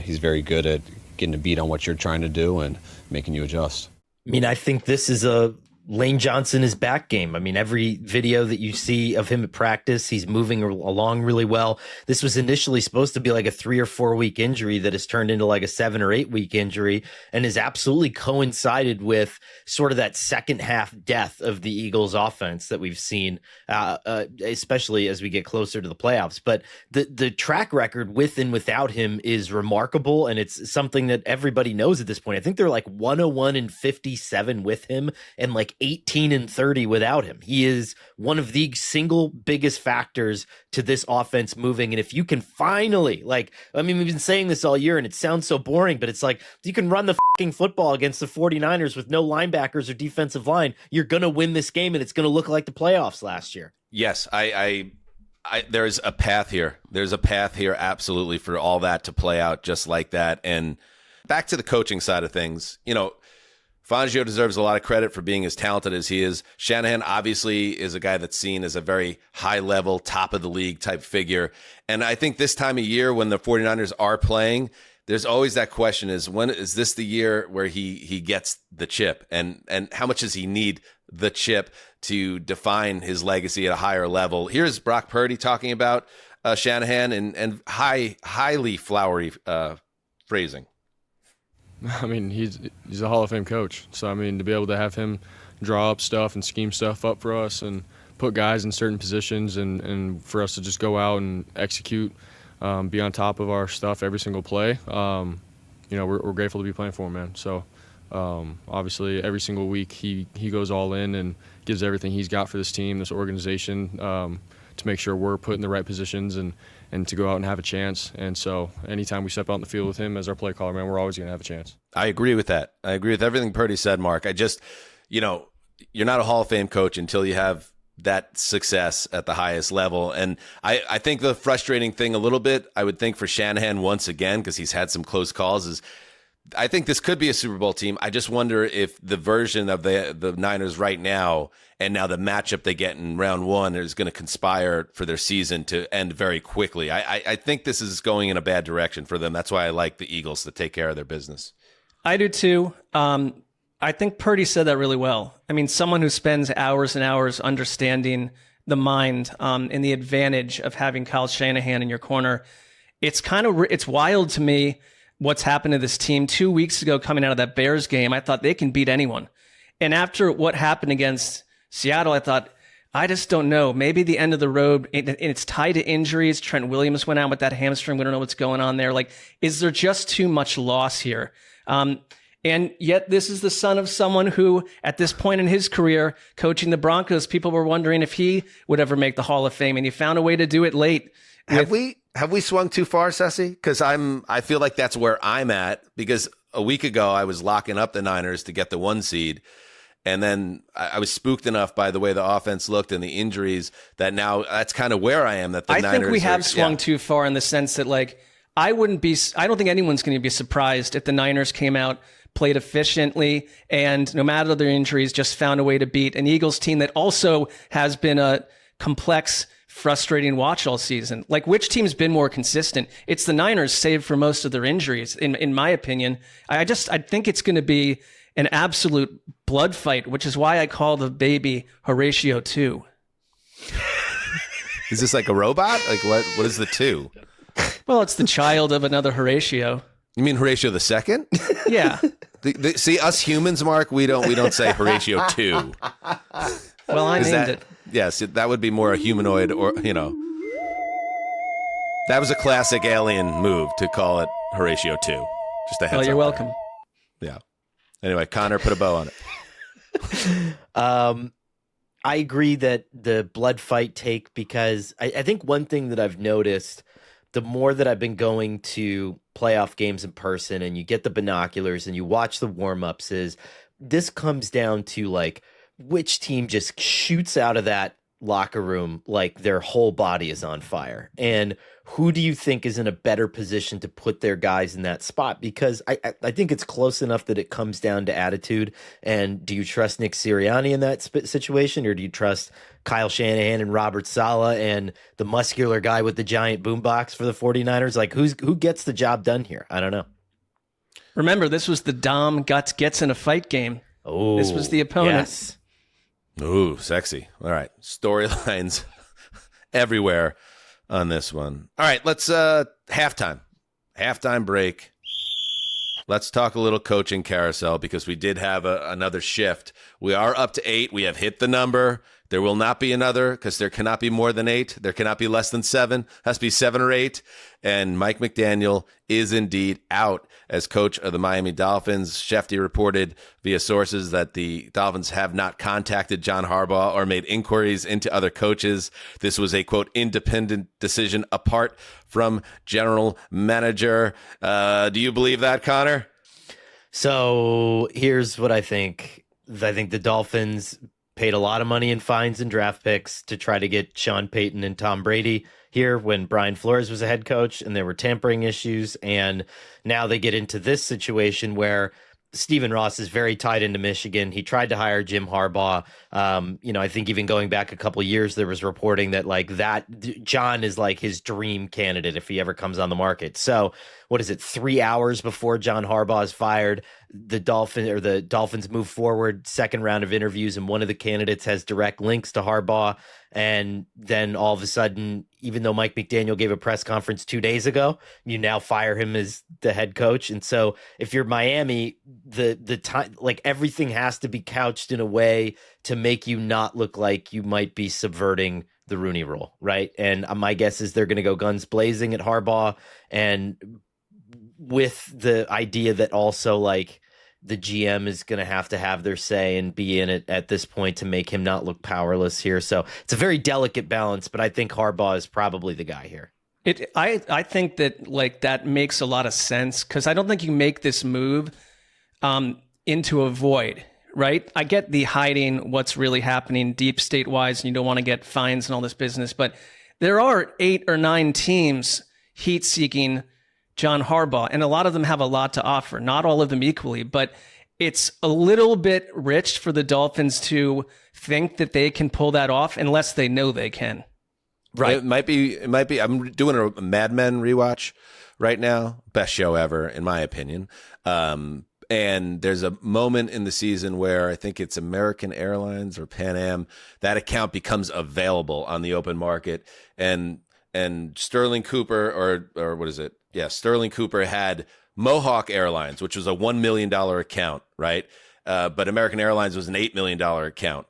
[SPEAKER 12] He's very good at getting a beat on what you're trying to do and making you adjust.
[SPEAKER 5] I mean, I think this is a Lane Johnson is back game. I mean, every video that you see of him at practice, he's moving along really well. This was initially supposed to be like a 3 or 4 week injury that has turned into like a 7 or 8 week injury, and has absolutely coincided with sort of that second half death of the Eagles offense that we've seen, especially as we get closer to the playoffs. But the track record with and without him is remarkable, and it's something that everybody knows at this point. I think they're like 101-57 with him, and like 18-30 without him. He is one of the single biggest factors to this offense moving. And if you can finally, we've been saying this all year and it sounds so boring, but it's like, you can run the fucking football against the 49ers with no linebackers or defensive line, you're going to win this game, and it's going to look like the playoffs last year.
[SPEAKER 1] Yes, I there's a path here. There's a path here, absolutely, for all that to play out just like that. And back to the coaching side of things, Fangio deserves a lot of credit for being as talented as he is. Shanahan obviously is a guy that's seen as a very high-level, top-of-the-league type figure. And I think this time of year when the 49ers are playing, there's always that question is, when is this the year where he gets the chip? And how much does he need the chip to define his legacy at a higher level? Here's Brock Purdy talking about Shanahan and highly flowery phrasing.
[SPEAKER 10] I mean, he's a Hall of Fame coach. So, I mean, to be able to have him draw up stuff and scheme stuff up for us and put guys in certain positions and for us to just go out and execute, be on top of our stuff every single play, we're grateful to be playing for him, man. So, obviously, every single week he goes all in and gives everything he's got for this team, this organization, to make sure we're put in the right positions and to go out and have a chance. And so anytime we step out in the field with him as our play caller, man, we're always going to have a chance.
[SPEAKER 1] I agree with that. I agree with everything Purdy said, Mark. I just, you're not a Hall of Fame coach until you have that success at the highest level. And I think the frustrating thing a little bit, I would think for Shanahan once again, because he's had some close calls, is I think this could be a Super Bowl team. I just wonder if the version of the Niners right now and now the matchup they get in round one is going to conspire for their season to end very quickly. I think this is going in a bad direction for them. That's why I like the Eagles to take care of their business.
[SPEAKER 2] I do too. I think Purdy said that really well. I mean, someone who spends hours and hours understanding the mind and the advantage of having Kyle Shanahan in your corner. It's it's wild to me what's happened to this team. 2 weeks ago, coming out of that Bears game, I thought they can beat anyone. And after what happened against Seattle, I thought, I just don't know. Maybe the end of the road, and it's tied to injuries. Trent Williams went out with that hamstring. We don't know what's going on there. Like, is there just too much loss here? And And yet this is the son of someone who, at this point in his career, coaching the Broncos, people were wondering if he would ever make the Hall of Fame, and he found a way to do it late.
[SPEAKER 1] Have we swung too far, Ceci? Because I feel like that's where I'm at, because a week ago I was locking up the Niners to get the 1 seed. And then I was spooked enough by the way the offense looked and the injuries that now that's kind of where I am. That the Niners
[SPEAKER 2] think we have swung too far in the sense that, like, I don't think anyone's going to be surprised if the Niners came out, played efficiently, and no matter their injuries, just found a way to beat an Eagles team that also has been a complex, frustrating watch all season. Like, which team's been more consistent? It's the Niners, save for most of their injuries, in my opinion. I think it's going to be an absolute blood fight, which is why I call the baby Horatio 2.
[SPEAKER 1] Is this like a robot? Like what is the 2?
[SPEAKER 2] Well, it's the child of another Horatio.
[SPEAKER 1] You mean Horatio the second?
[SPEAKER 2] Yeah.
[SPEAKER 1] See, us humans, Mark, we don't say Horatio 2.
[SPEAKER 2] Well, I named it.
[SPEAKER 1] Yes, that would be more a humanoid, or that was a classic alien move to call it Horatio 2. Just a heads up.
[SPEAKER 2] You're welcome.
[SPEAKER 1] Yeah. Anyway, Connor, put a bow on it.
[SPEAKER 5] I agree that the blood fight take, because I think one thing that I've noticed, the more that I've been going to playoff games in person and you get the binoculars and you watch the warm-ups, is this comes down to, like, which team just shoots out of that locker room like their whole body is on fire, and who do you think is in a better position to put their guys in that spot? Because I think it's close enough that it comes down to attitude. And do you trust Nick Sirianni in that situation, or do you trust Kyle Shanahan and Robert Saleh and the muscular guy with the giant boombox for the 49ers? Like, who gets the job done here? I don't know.
[SPEAKER 2] Remember, this was the Dom gets in a fight game.
[SPEAKER 5] Oh,
[SPEAKER 2] this was the opponent.
[SPEAKER 5] Yes.
[SPEAKER 1] Ooh, sexy. All right. Storylines everywhere on this one. All right, let's halftime break. Let's talk a little coaching carousel, because we did have another shift. We are up to 8. We have hit the number. There will not be another, because there cannot be more than 8. There cannot be less than 7. It has to be 7 or 8. And Mike McDaniel is indeed out as coach of the Miami Dolphins. Shefty reported via sources that the Dolphins have not contacted John Harbaugh or made inquiries into other coaches. This was a, quote, independent decision apart from general manager. Do you believe that, Connor?
[SPEAKER 5] So here's what I think. I think the Dolphins paid a lot of money in fines and draft picks to try to get Sean Payton and Tom Brady here when Brian Flores was a head coach and there were tampering issues. And now they get into this situation where Stephen Ross is very tied into Michigan. He tried to hire Jim Harbaugh. I think even going back a couple of years, there was reporting that John is like his dream candidate if he ever comes on the market. So what is it? 3 hours before John Harbaugh is fired, the Dolphins move forward, second round of interviews, and one of the candidates has direct links to Harbaugh. And then all of a sudden, even though Mike McDaniel gave a press conference 2 days ago, you now fire him as the head coach. And so if you're Miami, the time, like, everything has to be couched in a way to make you not look like you might be subverting the Rooney Rule, right? And my guess is they're going to go guns blazing at Harbaugh, and with the idea that also, like, the GM is going to have their say and be in it at this point to make him not look powerless here. So it's a very delicate balance, but I think Harbaugh is probably the guy here.
[SPEAKER 2] I think that, like, that makes a lot of sense, because I don't think you make this move into a void, right? I get the hiding what's really happening deep state wise, and you don't want to get fines and all this business, but there are 8 or 9 teams heat seeking John Harbaugh, and a lot of them have a lot to offer, not all of them equally, but it's a little bit rich for the Dolphins to think that they can pull that off unless they know they can.
[SPEAKER 1] Right. It might be. I'm doing a Mad Men rewatch right now. Best show ever, in my opinion. And there's a moment in the season where I think it's American Airlines or Pan Am, that account becomes available on the open market, and Sterling Cooper or what is it? Yeah, Sterling Cooper had Mohawk Airlines, which was a $1 million account, right? But American Airlines was an $8 million account.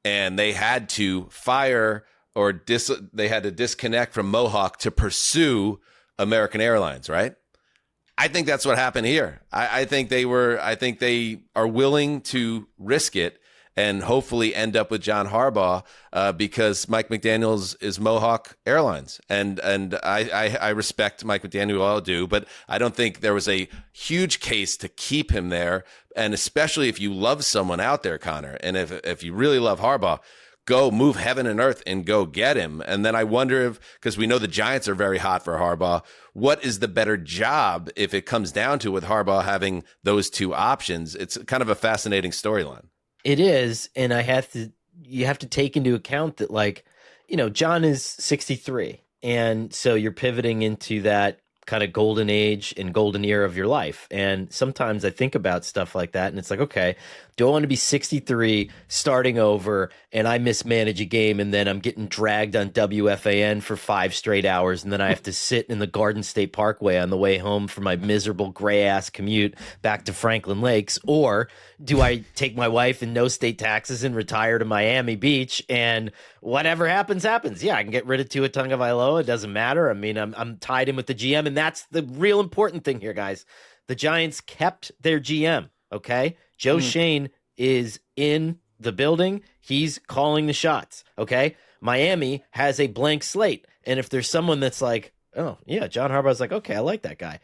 [SPEAKER 1] And they had to fire they had to disconnect from Mohawk to pursue American Airlines, right? I think that's what happened here. I think they are willing to risk it and hopefully end up with John Harbaugh because Mike McDaniel is Mohawk Airlines. And I respect Mike McDaniel, I do, but I don't think there was a huge case to keep him there. And especially if you love someone out there, Connor, and if you really love Harbaugh, go move heaven and earth and go get him. And then I wonder if, because we know the Giants are very hot for Harbaugh, what is the better job if it comes down to with Harbaugh having those two options? It's kind of a fascinating storyline.
[SPEAKER 5] It is, and you have to take into account that, like, John is 63, and so you're pivoting into that kind of golden age and golden era of your life. And sometimes I think about stuff like that, and it's like, okay, do I want to be 63 starting over and I mismanage a game and then I'm getting dragged on WFAN for 5 straight hours and then I have to sit in the Garden State Parkway on the way home for my miserable gray ass commute back to Franklin Lakes? Or do I take my wife and no state taxes and retire to Miami Beach and whatever happens, happens? Yeah, I can get rid of Tua Tagovailoa. It doesn't matter. I mean, I'm tied in with the GM, and that's the real important thing here, guys. The Giants kept their GM, okay? Joe Shane is in the building. He's calling the shots, okay? Miami has a blank slate, and if there's someone that's like, oh, yeah, John Harbaugh's like, okay, I like that guy,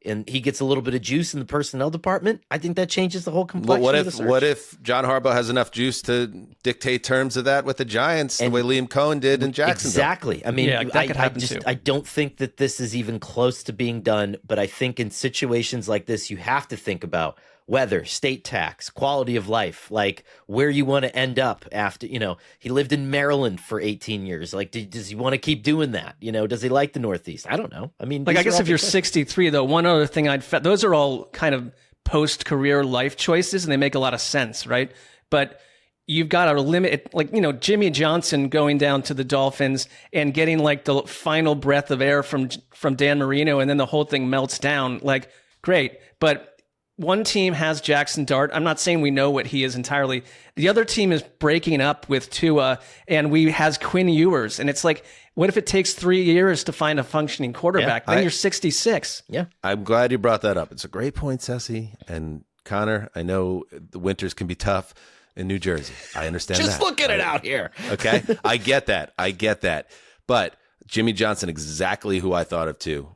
[SPEAKER 5] and he gets a little bit of juice in the personnel department, I think that changes the whole complexion of the search.
[SPEAKER 1] What if John Harbaugh has enough juice to dictate terms of that with the Giants the way Liam Cohen did in Jacksonville?
[SPEAKER 5] Exactly. I mean,
[SPEAKER 2] that could happen too.
[SPEAKER 5] I don't think that this is even close to being done, but I think in situations like this, you have to think about weather, state tax, quality of life, like where you want to end up after, he lived in Maryland for 18 years. Like, does he want to keep doing that? Does he like the Northeast? I don't know. I mean,
[SPEAKER 2] like, I guess if you're 63, though, one other thing those are all kind of post-career life choices, and they make a lot of sense, right? But you've got to limit it, like, Jimmy Johnson going down to the Dolphins and getting like the final breath of air from Dan Marino, and then the whole thing melts down. Like, great. But one team has Jackson Dart. I'm not saying we know what he is entirely. The other team is breaking up with Tua, and has Quinn Ewers. And it's like, what if it takes 3 years to find a functioning quarterback?
[SPEAKER 1] Yeah,
[SPEAKER 2] then you're 66.
[SPEAKER 5] Yeah.
[SPEAKER 1] I'm glad you brought that up. It's a great point, Ceci. And Connor, I know the winters can be tough in New Jersey. I understand
[SPEAKER 5] Just
[SPEAKER 1] that.
[SPEAKER 5] look at it out here.
[SPEAKER 1] Okay? I get that. But Jimmy Johnson, exactly who I thought of too.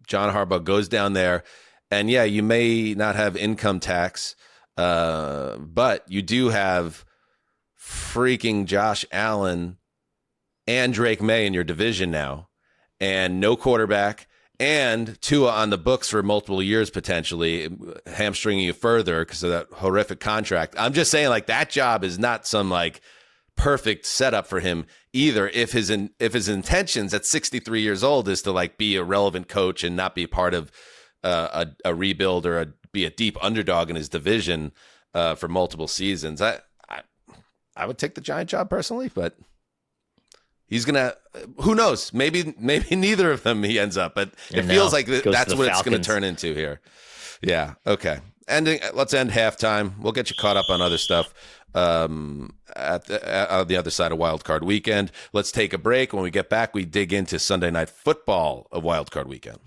[SPEAKER 1] John Harbaugh goes down there. And yeah, you may not have income tax, but you do have freaking Josh Allen and Drake May in your division now, and no quarterback, and Tua on the books for multiple years, potentially hamstringing you further because of that horrific contract. I'm just saying, like, that job is not some like perfect setup for him either. If his intentions at 63 years old is to like be a relevant coach and not be part of a rebuild or be a deep underdog in his division for multiple seasons, I would take the Giant job personally, but he's gonna. Who knows? Maybe neither of them he ends up, but it feels like that's what it's going to turn into here. Yeah. Okay. Let's end halftime. We'll get you caught up on other stuff on the other side of Wild Card Weekend. Let's take a break. When we get back, we dig into Sunday Night Football of Wild Card Weekend.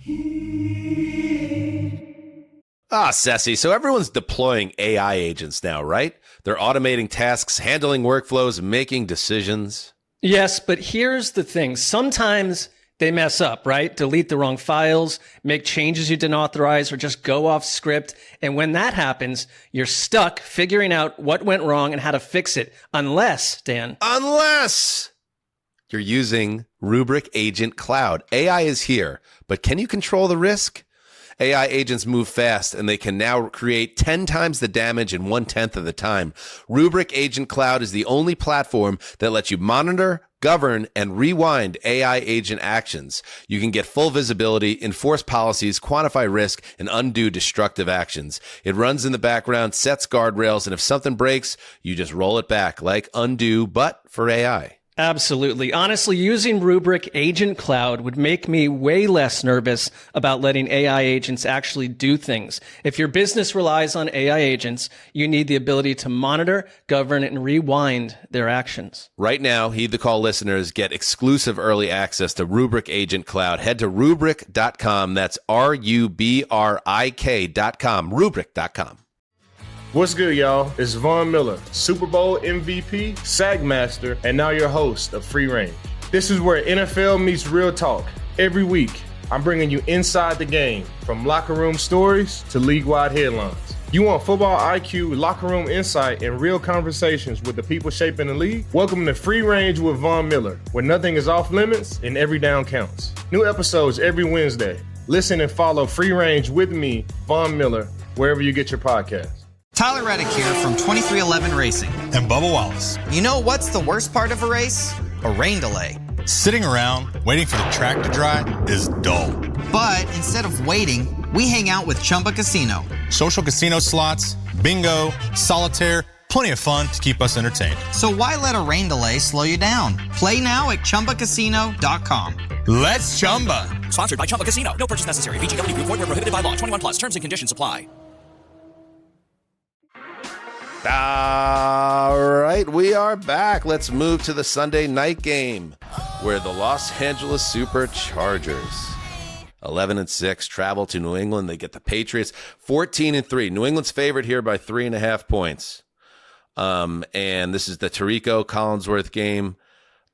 [SPEAKER 1] Ceci, so everyone's deploying AI agents now, right? They're automating tasks, handling workflows, making decisions.
[SPEAKER 2] Yes, but here's the thing. Sometimes they mess up, right? Delete the wrong files, make changes you didn't authorize, or just go off script. And when that happens, you're stuck figuring out what went wrong and how to fix it. Unless
[SPEAKER 1] you're using Rubrik Agent Cloud. AI is here, but can you control the risk? AI agents move fast, and they can now create 10 times the damage in 1/10 of the time. Rubrik Agent Cloud is the only platform that lets you monitor, govern, and rewind AI agent actions. You can get full visibility, enforce policies, quantify risk, and undo destructive actions. It runs in the background, sets guardrails, and if something breaks, you just roll it back like undo, but for AI.
[SPEAKER 2] Absolutely. Honestly, using Rubrik Agent Cloud would make me way less nervous about letting AI agents actually do things. If your business relies on AI agents, you need the ability to monitor, govern, and rewind their actions.
[SPEAKER 1] Right now, Heed the Call listeners get exclusive early access to Rubrik Agent Cloud. Head to Rubrik.com. That's RUBRIK.com. Rubrik.com.
[SPEAKER 13] What's good, y'all? It's Von Miller, Super Bowl MVP, Sackmaster, and now your host of Free Range. This is where NFL meets real talk. Every week, I'm bringing you inside the game, from locker room stories to league-wide headlines. You want football IQ, locker room insight, and real conversations with the people shaping the league? Welcome to Free Range with Von Miller, where nothing is off limits and every down counts. New episodes every Wednesday. Listen and follow Free Range with me, Von Miller, wherever you get your podcasts.
[SPEAKER 14] Tyler Reddick here from 2311 Racing.
[SPEAKER 15] And Bubba Wallace.
[SPEAKER 14] You know what's the worst part of a race? A rain delay.
[SPEAKER 15] Sitting around waiting for the track to dry is dull.
[SPEAKER 14] But instead of waiting, we hang out with Chumba Casino.
[SPEAKER 15] Social casino slots, bingo, solitaire, plenty of fun to keep us entertained.
[SPEAKER 14] So why let a rain delay slow you down? Play now at ChumbaCasino.com.
[SPEAKER 15] Let's Chumba.
[SPEAKER 16] Sponsored by Chumba Casino. No purchase necessary. VGW Group. Void where prohibited by law. 21 plus. Terms and conditions apply.
[SPEAKER 1] All right, we are back. Let's move to the Sunday night game where the Los Angeles Superchargers, 11-6, travel to New England. They get the Patriots, 14-3. New England's favored here by 3.5 points. And this is the Tirico Collinsworth game.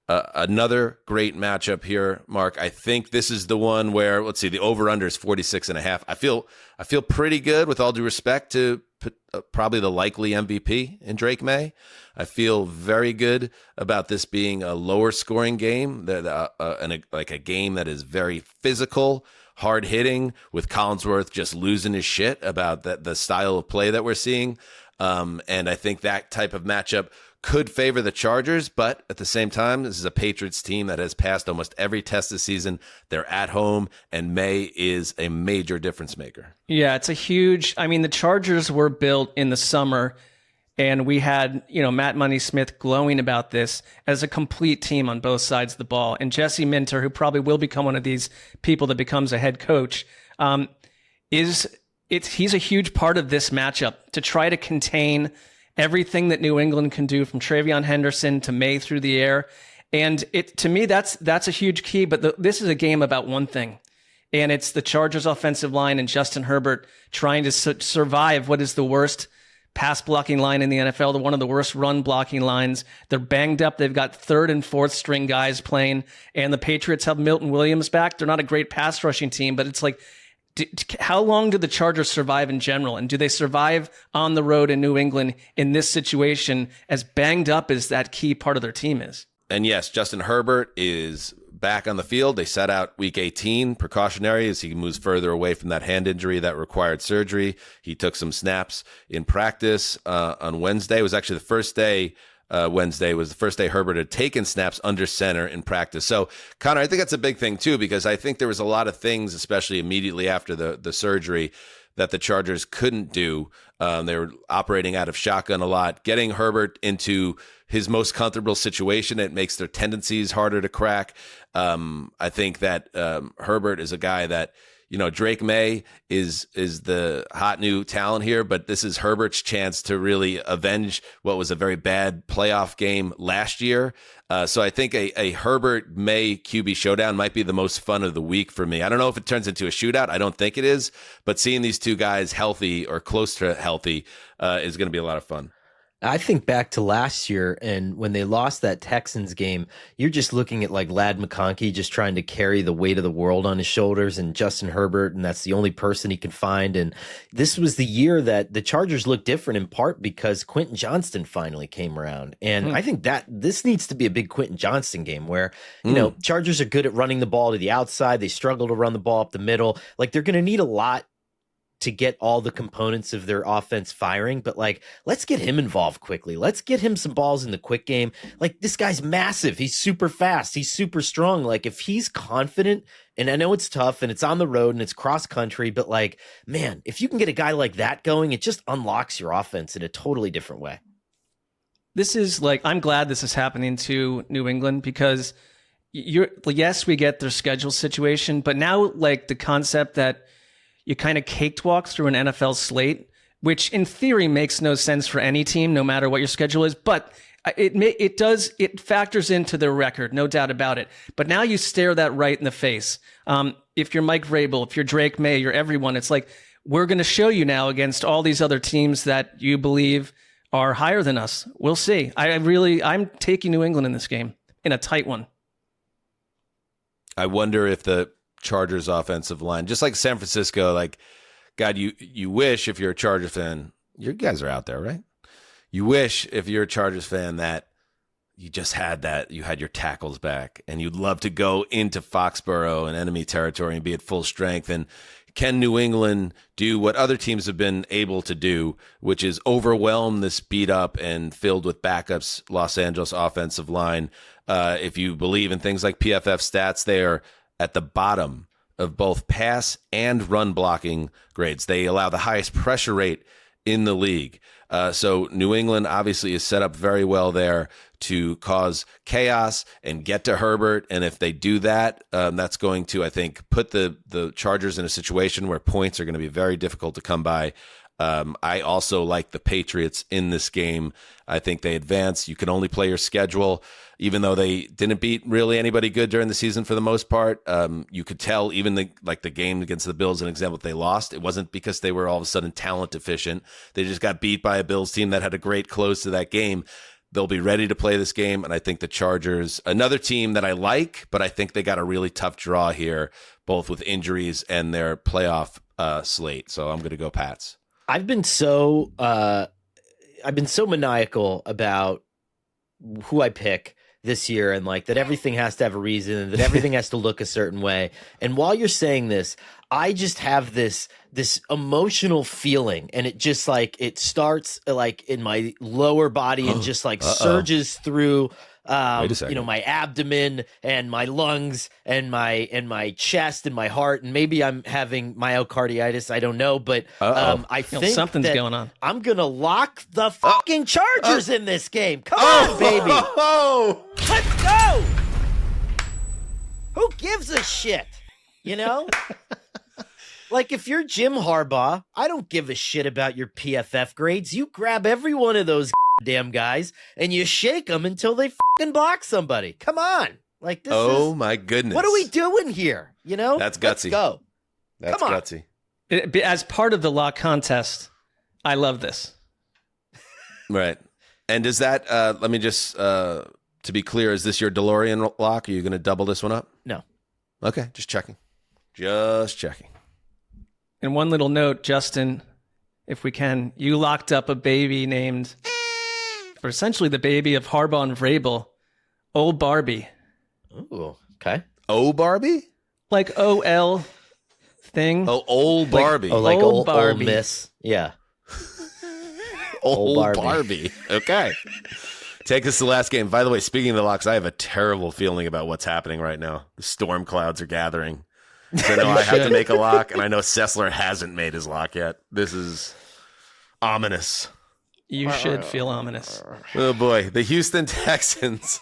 [SPEAKER 1] Another great matchup here, Mark. I think this is the one where, let's see, the over-under is 46.5. I feel pretty good, with all due respect to probably the likely MVP in Drake May. I feel very good about this being a lower scoring game, like a game that is very physical, hard hitting, with Collinsworth just losing his shit about the style of play that we're seeing. And I think that type of matchup could favor the Chargers, but at the same time, this is a Patriots team that has passed almost every test this season. They're at home, and May is a major difference maker.
[SPEAKER 2] Yeah, it's a huge, the Chargers were built in the summer, and we had, Matt Money Smith glowing about this as a complete team on both sides of the ball. And Jesse Minter, who probably will become one of these people that becomes a head coach, he's a huge part of this matchup to try to contain everything that New England can do, from Travion Henderson to May through the air. And to me, that's a huge key. But this is a game about one thing, and it's the Chargers offensive line and Justin Herbert trying to survive what is the worst pass blocking line in the NFL, one of the worst run blocking lines. They're banged up. They've got third and fourth string guys playing, and the Patriots have Milton Williams back. They're not a great pass rushing team, but it's like, how long do the Chargers survive in general? And do they survive on the road in New England in this situation, as banged up as that key part of their team is?
[SPEAKER 1] And yes, Justin Herbert is back on the field. They set out week 18 precautionary as he moves further away from that hand injury that required surgery. He took some snaps in practice on Wednesday. It was actually the first day. Wednesday was the first day Herbert had taken snaps under center in practice. So, Connor, I think that's a big thing too, because I think there was a lot of things, especially immediately after the surgery, that the Chargers couldn't do. They were operating out of shotgun a lot. Getting Herbert into his most comfortable situation, it makes their tendencies harder to crack. I think that Herbert is a guy that, Drake May is the hot new talent here, but this is Herbert's chance to really avenge what was a very bad playoff game last year. So I think a Herbert May QB showdown might be the most fun of the week for me. I don't know if it turns into a shootout. I don't think it is, but seeing these two guys healthy or close to healthy is going to be a lot of fun.
[SPEAKER 5] I think back to last year, and when they lost that Texans game, you're just looking at like Ladd McConkey just trying to carry the weight of the world on his shoulders, and Justin Herbert, and that's the only person he can find. And this was the year that the Chargers looked different, in part because Quentin Johnston finally came around. And I think that this needs to be a big Quentin Johnston game where, Chargers are good at running the ball to the outside. They struggle to run the ball up the middle. Like, they're going to need a lot to get all the components of their offense firing, but let's get him involved quickly. Let's get him some balls in the quick game. Like, this guy's massive. He's super fast. He's super strong. Like, if he's confident, and I know it's tough and it's on the road and it's cross country, but man, if you can get a guy like that going, it just unlocks your offense in a totally different way.
[SPEAKER 2] this is like, I'm glad this is happening to New England because yes, we get their schedule situation, but now like the concept that you kind of cakewalk through an NFL slate, which in theory makes no sense for any team, no matter what your schedule is, but it factors into their record, no doubt about it. But now you stare that right in the face. If you're Mike Vrabel, if you're Drake May, you're everyone, it's like, we're going to show you now against all these other teams that you believe are higher than us. We'll see. I'm taking New England in this game, in a tight one.
[SPEAKER 1] I wonder if the Chargers offensive line, just like San Francisco, like, God, you wish if you're a Chargers fan, you guys are out there, right? You wish if you're a Chargers fan that you just had that, you had your tackles back, and you'd love to go into Foxborough and enemy territory and be at full strength. And can New England do what other teams have been able to do, which is overwhelm this beat up and filled with backups Los Angeles offensive line? If you believe in things like PFF stats, they are at the bottom of both pass and run blocking grades. They allow the highest pressure rate in the league. So New England obviously is set up very well there to cause chaos and get to Herbert. And if they do that, that's going to, I think, put the Chargers in a situation where points are going to be very difficult to come by. I also like the Patriots in this game. I think they advance. You can only play your schedule, even though they didn't beat really anybody good during the season for the most part. You could tell even the game against the Bills, an example, they lost. It wasn't because they were all of a sudden talent deficient. They just got beat by a Bills team that had a great close to that game. They'll be ready to play this game. And I think the Chargers, another team that I like, but I think they got a really tough draw here, both with injuries and their playoff slate. So I'm going to go Pats.
[SPEAKER 5] I've been so maniacal about who I pick this year, and like that everything has to have a reason and that everything has to look a certain way. And while you're saying this, I just have this emotional feeling, and it just like it starts like in my lower body and just like surges through my abdomen and my lungs and my chest and my heart, and maybe I'm having myocarditis. I don't know, but I think
[SPEAKER 2] something's going on.
[SPEAKER 5] I'm gonna lock the fucking Chargers in this game. Come on, baby. Let's go. Who gives a shit? You know? Like, if you're Jim Harbaugh, I don't give a shit about your PFF grades. You grab every one of those damn guys and you shake them until they fucking block somebody. Come on. Like, this is...
[SPEAKER 1] my goodness.
[SPEAKER 5] What are we doing here? You know?
[SPEAKER 1] That's gutsy.
[SPEAKER 5] Let's go.
[SPEAKER 1] That's
[SPEAKER 5] Come on.
[SPEAKER 1] gutsy.
[SPEAKER 2] As part of the lock contest, I love this.
[SPEAKER 1] Right. And does that, let me just, to be clear, is this your DeLorean lock? Are you going to double this one up?
[SPEAKER 5] No.
[SPEAKER 1] Okay, just checking. Just checking.
[SPEAKER 2] And one little note, Justin, if we can, you locked up a baby named, or essentially the baby of Harbaugh and Vrabel, Old Barbie.
[SPEAKER 5] Ooh, okay.
[SPEAKER 1] Oh, Barbie?
[SPEAKER 2] Like OL thing.
[SPEAKER 1] Oh, old Barbie.
[SPEAKER 5] Like
[SPEAKER 2] old Barbie.
[SPEAKER 5] Old Miss. Yeah.
[SPEAKER 1] Old Barbie. Okay. Take us to the last game. By the way, speaking of the locks, I have a terrible feeling about what's happening right now. The storm clouds are gathering. So I know I have to make a lock, and I know Sessler hasn't made his lock yet. This is ominous.
[SPEAKER 2] You should feel ominous.
[SPEAKER 1] Oh, boy. The Houston Texans.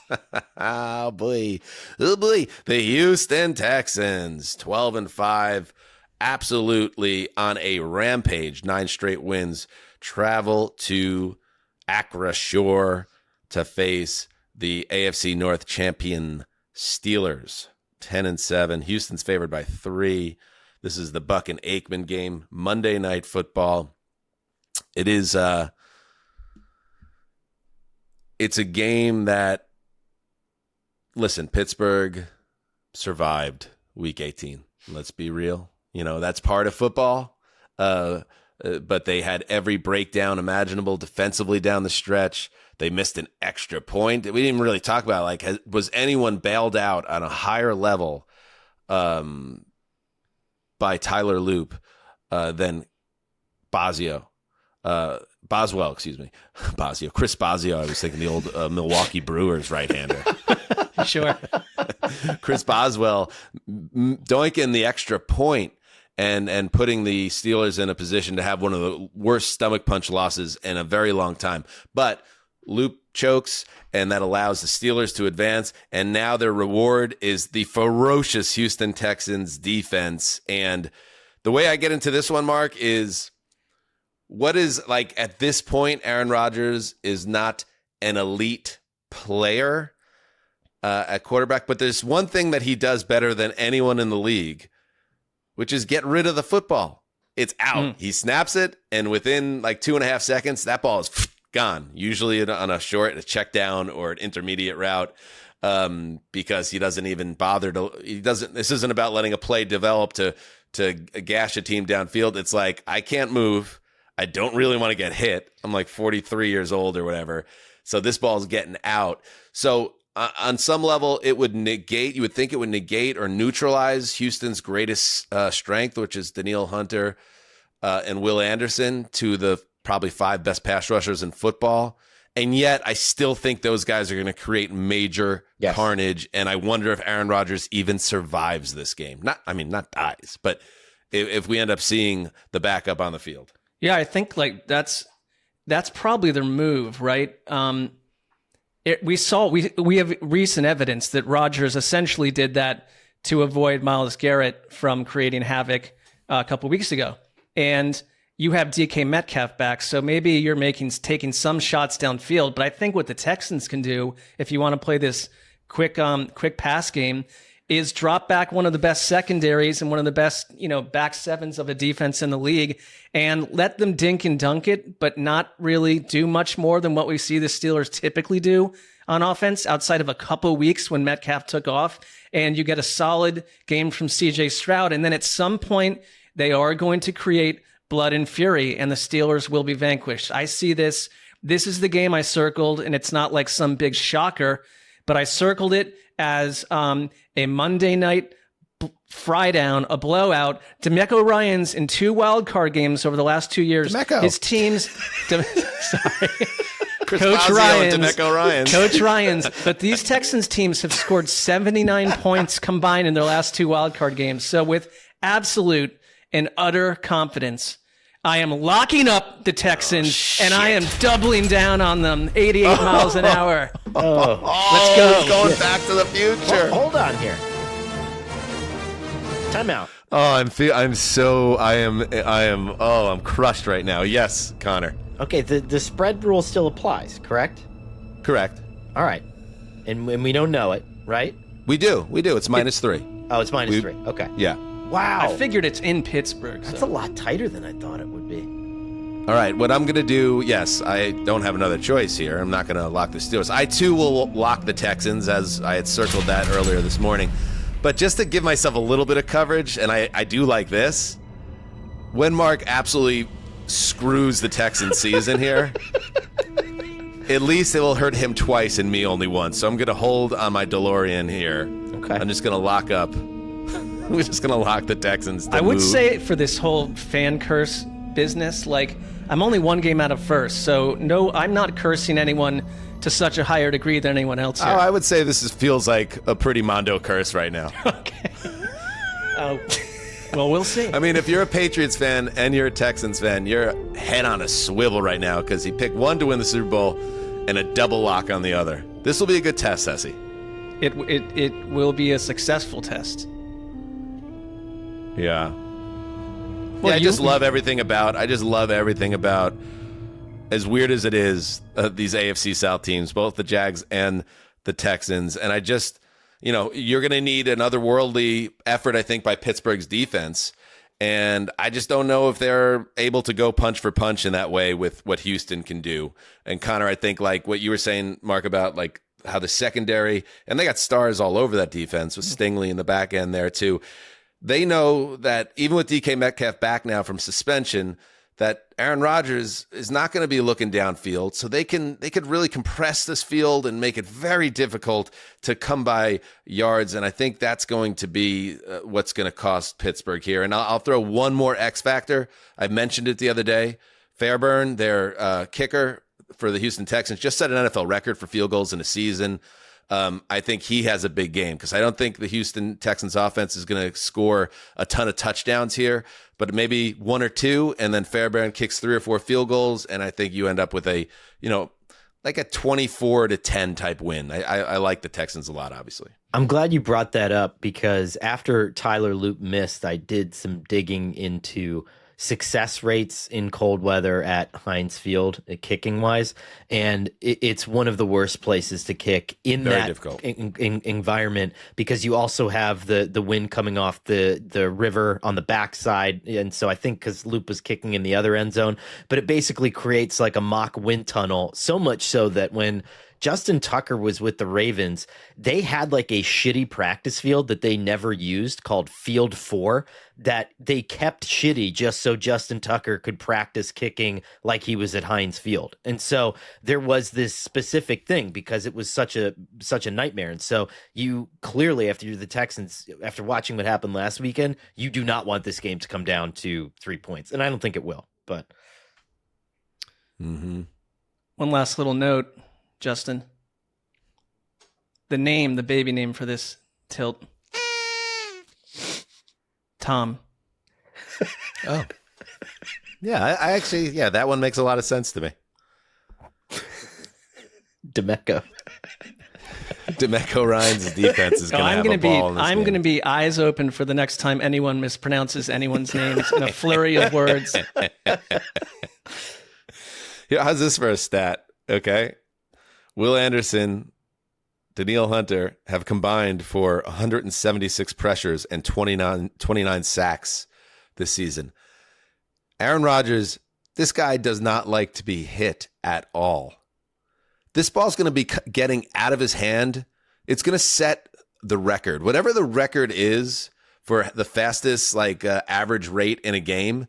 [SPEAKER 1] Oh, boy. Oh, boy. The Houston Texans, 12-5, absolutely on a rampage. 9 straight wins. Travel to Accra Shore to face the AFC North champion Steelers. 10-7. Houston's favored by 3. This is the Buck and Aikman game. Monday Night Football. It is it's a game that, listen, Pittsburgh survived Week 18. Let's be real. You know, that's part of football. But they had every breakdown imaginable defensively down the stretch. They missed an extra point. We didn't really talk about, like, was anyone bailed out on a higher level by Tyler Loop than Boswell, excuse me. Chris Bosio, I was thinking the old Milwaukee Brewers right-hander.
[SPEAKER 2] Sure.
[SPEAKER 1] Chris Boswell doinking the extra point and putting the Steelers in a position to have one of the worst stomach punch losses in a very long time. But Loop chokes, and that allows the Steelers to advance. And now their reward is the ferocious Houston Texans defense. And the way I get into this one, Mark, is what is, like, at this point, Aaron Rodgers is not an elite player at quarterback, but there's one thing that he does better than anyone in the league, which is get rid of the football. It's out. He snaps it, and within like 2.5 seconds, that ball is gone, usually on a short, a check down, or an intermediate route, because he doesn't even bother this isn't about letting a play develop to gash a team downfield. It's like, I can't move. I don't really want to get hit. I'm like 43 years old or whatever. So this ball's getting out. So on some level, you would think it would negate or neutralize Houston's greatest strength, which is Danielle Hunter and Will Anderson, to the probably 5 best pass rushers in football. And yet I still think those guys are going to create major carnage. And I wonder if Aaron Rodgers even survives this game. Not dies, but if we end up seeing the backup on the field.
[SPEAKER 2] Yeah, I think like that's probably their move, right? We have recent evidence that Rodgers essentially did that to avoid Myles Garrett from creating havoc a couple weeks ago. And you have DK Metcalf back, so maybe you're taking some shots downfield. But I think what the Texans can do, if you want to play this quick pass game, is drop back one of the best secondaries and one of the best, back sevens of a defense in the league, and let them dink and dunk it, but not really do much more than what we see the Steelers typically do on offense outside of a couple weeks when Metcalf took off. And you get a solid game from CJ Stroud. And then at some point, they are going to create blood and fury, and the Steelers will be vanquished. I see this. This is the game I circled, and it's not like some big shocker, but I circled it as a Monday night fry down, a blowout. DeMeco Ryans in 2 wild card games over the last 2 years.
[SPEAKER 1] DeMeco.
[SPEAKER 2] His teams. Sorry.
[SPEAKER 1] Coach Ryans.
[SPEAKER 2] Coach Ryans. But these Texans teams have scored 79 points combined in their last 2 wild card games. So with absolute and utter confidence, I am locking up the Texans, and I am doubling down on them. 88 miles an hour. Let's go.
[SPEAKER 1] He's going back to the future.
[SPEAKER 5] Hold on here. Timeout.
[SPEAKER 1] I'm crushed right now. Yes, Connor.
[SPEAKER 5] Okay, the spread rule still applies, correct?
[SPEAKER 1] Correct.
[SPEAKER 5] All right. And we don't know it, right?
[SPEAKER 1] We do. It's -3.
[SPEAKER 5] Oh, it's -3. Okay.
[SPEAKER 1] Yeah.
[SPEAKER 5] Wow.
[SPEAKER 2] I figured it's in Pittsburgh.
[SPEAKER 5] That's a lot tighter than I thought it would be.
[SPEAKER 1] All right, what I'm going to do, yes, I don't have another choice here. I'm not going to lock the Steelers. I, too, will lock the Texans, as I had circled that earlier this morning. But just to give myself a little bit of coverage, and I do like this, when Mark absolutely screws the Texans season here, at least it will hurt him twice and me only once. So I'm going to hold on my DeLorean here.
[SPEAKER 5] Okay.
[SPEAKER 1] I'm just going to lock up. We're just going to lock the Texans.
[SPEAKER 2] I would say for this whole fan curse business, like, I'm only 1 game out of first, so no, I'm not cursing anyone to such a higher degree than anyone else here.
[SPEAKER 1] Oh, I would say this feels like a pretty Mondo curse right now.
[SPEAKER 2] Okay. Well, we'll see.
[SPEAKER 1] I mean, if you're a Patriots fan and you're a Texans fan, you're head on a swivel right now because he picked one to win the Super Bowl and a double lock on the other. This will be a good test, Essie.
[SPEAKER 2] It will be a successful test.
[SPEAKER 1] Yeah. Well, I just love everything about, as weird as it is, these AFC South teams, both the Jags and the Texans. And I just, you're going to need an otherworldly effort, I think, by Pittsburgh's defense. And I just don't know if they're able to go punch for punch in that way with what Houston can do. And Connor, I think like what you were saying, Mark, about like how the secondary, and they got stars all over that defense with Stingley in the back end there too. They know that even with DK Metcalf back now from suspension, that Aaron Rodgers is not going to be looking downfield. So they could really compress this field and make it very difficult to come by yards. And I think that's going to be what's going to cost Pittsburgh here. And I'll throw one more X factor. I mentioned it the other day. Fairburn, their kicker for the Houston Texans, just set an NFL record for field goals in a season. I think he has a big game because I don't think the Houston Texans offense is going to score a ton of touchdowns here, but maybe 1 or 2, and then Fairbairn kicks 3 or 4 field goals, and I think you end up with a like a 24-10 type win. I like the Texans a lot, obviously.
[SPEAKER 5] I'm glad you brought that up because after Tyler Loop missed, I did some digging into success rates in cold weather at Heinz Field, kicking wise, and it's one of the worst places to kick in
[SPEAKER 1] Very
[SPEAKER 5] that
[SPEAKER 1] difficult.
[SPEAKER 5] Environment, because you also have the wind coming off the river on the backside, and so I think because Loop was kicking in the other end zone, but it basically creates like a mock wind tunnel, so much so that when Justin Tucker was with the Ravens, they had like a shitty practice field that they never used called Field 4 that they kept shitty just so Justin Tucker could practice kicking like he was at Heinz Field. And so there was this specific thing because it was such a nightmare. And so you clearly, after you're the Texans, after watching what happened last weekend, you do not want this game to come down to 3 points. And I don't think it will, but.
[SPEAKER 1] Mm-hmm.
[SPEAKER 2] One last little note. Justin, the baby name for this tilt, Tom.
[SPEAKER 1] Oh, yeah. I actually, that one makes a lot of sense to me.
[SPEAKER 5] Demeco
[SPEAKER 1] Ryans' defense is going to have a ball in this
[SPEAKER 2] I'm
[SPEAKER 1] game.
[SPEAKER 2] going to be eyes open for the next time anyone mispronounces anyone's names in a flurry of words.
[SPEAKER 1] Here, how's this for a stat? Okay. Will Anderson, Danielle Hunter have combined for 176 pressures and 29 sacks this season. Aaron Rodgers, this guy does not like to be hit at all. This ball's going to be getting out of his hand. It's going to set the record. Whatever the record is for the fastest average rate in a game,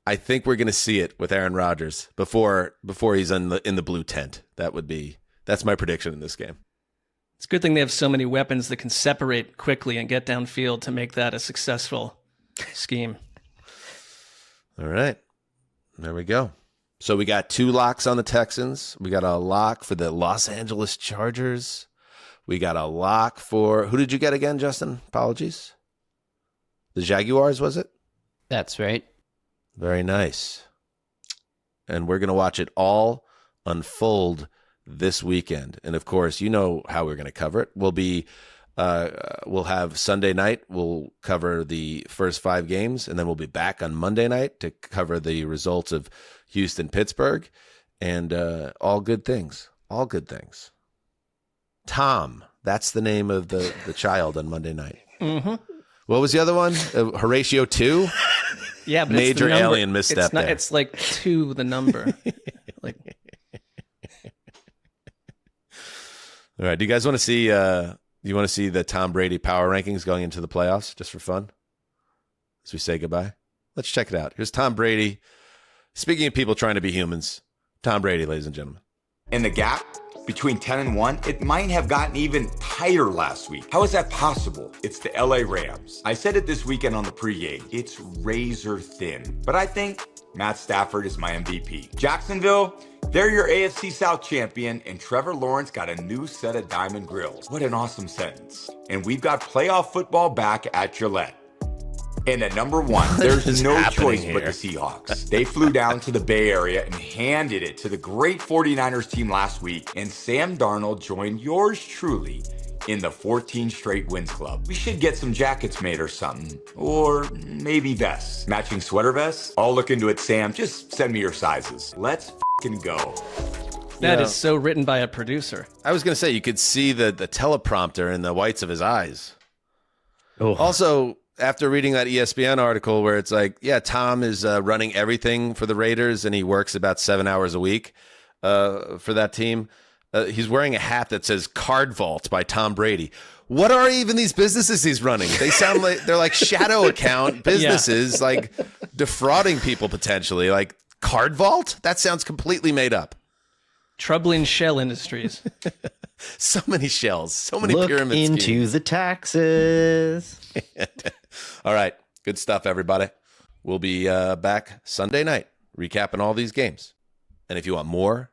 [SPEAKER 1] I think we're going to see it with Aaron Rodgers before he's in the blue tent. That's my prediction in this game.
[SPEAKER 2] It's a good thing they have so many weapons that can separate quickly and get downfield to make that a successful scheme.
[SPEAKER 1] All right. There we go. So we got 2 locks on the Texans. We got a lock for the Los Angeles Chargers. We got a lock for, who did you get again, Justin? Apologies. The Jaguars, was it?
[SPEAKER 6] That's right.
[SPEAKER 1] Very nice. And we're going to watch it all unfold this weekend. And of course, you know how we're going to cover it. We'll have Sunday night. We'll cover the first 5 games, and then we'll be back on Monday night to cover the results of Houston, Pittsburgh, and all good things. All good things. Tom, that's the name of the child on Monday night.
[SPEAKER 2] Mm-hmm.
[SPEAKER 1] What was the other one? Horatio 2?
[SPEAKER 2] Yeah, but
[SPEAKER 1] major
[SPEAKER 2] it's the number.
[SPEAKER 1] alien misstep there.
[SPEAKER 2] It's like 2 the number.
[SPEAKER 1] All right. Do you guys want to see? You want to see the Tom Brady power rankings going into the playoffs, just for fun? As we say goodbye, let's check it out. Here's Tom Brady. Speaking of people trying to be humans, Tom Brady, ladies and gentlemen.
[SPEAKER 17] And the gap between 10 and 1, it might have gotten even tighter last week. How is that possible? It's the LA Rams. I said it this weekend on the pregame. It's razor thin. But I think Matt Stafford is my MVP. Jacksonville, they're your AFC South champion, and Trevor Lawrence got a new set of diamond grills. What an awesome sentence. And we've got playoff football back at Gillette. And at number 1, there's no choice but the Seahawks. They flew down to the Bay Area and handed it to the great 49ers team last week, and Sam Darnold joined yours truly in the 14 straight wins club. We should get some jackets made or something. Or maybe vests. Matching sweater vests? I'll look into it, Sam. Just send me your sizes. Let's f***ing go.
[SPEAKER 2] That is so written by a producer.
[SPEAKER 1] I was going to say, you could see the teleprompter in the whites of his eyes.
[SPEAKER 5] Oh.
[SPEAKER 1] Also, after reading that ESPN article where it's like, yeah, Tom is running everything for the Raiders and he works about 7 hours a week for that team. He's wearing a hat that says Card Vault by Tom Brady. What are even these businesses he's running? They sound like they're like shadow account businesses, like defrauding people potentially. Like Card Vault? That sounds completely made up.
[SPEAKER 2] Troubling shell industries.
[SPEAKER 1] So many shells, so many
[SPEAKER 5] Look
[SPEAKER 1] pyramid
[SPEAKER 5] into
[SPEAKER 1] schemes.
[SPEAKER 5] the taxes.
[SPEAKER 1] All right. Good stuff, everybody. We'll be back Sunday night recapping all these games. And if you want more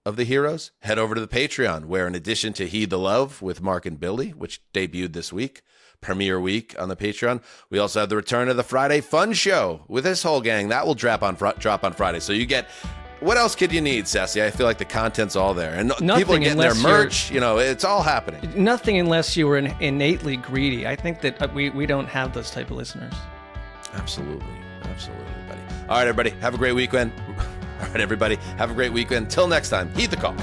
[SPEAKER 1] of the heroes, head over to the Patreon, where in addition to Heed the Love with Mark and Billy, which debuted this week, premiere week on the Patreon, we also have the return of the Friday Fun Show with this whole gang. That will drop on Friday. So you get what else could you need, Sassy? I feel like the content's all there, and
[SPEAKER 2] Nothing
[SPEAKER 1] people are getting their
[SPEAKER 2] unless
[SPEAKER 1] merch. You know, it's all happening.
[SPEAKER 2] Nothing unless you were innately greedy. I think that we don't have those type of listeners.
[SPEAKER 1] Absolutely, buddy. All right, everybody, have a great weekend. All right, everybody, have a great weekend. Till next time, heed the call.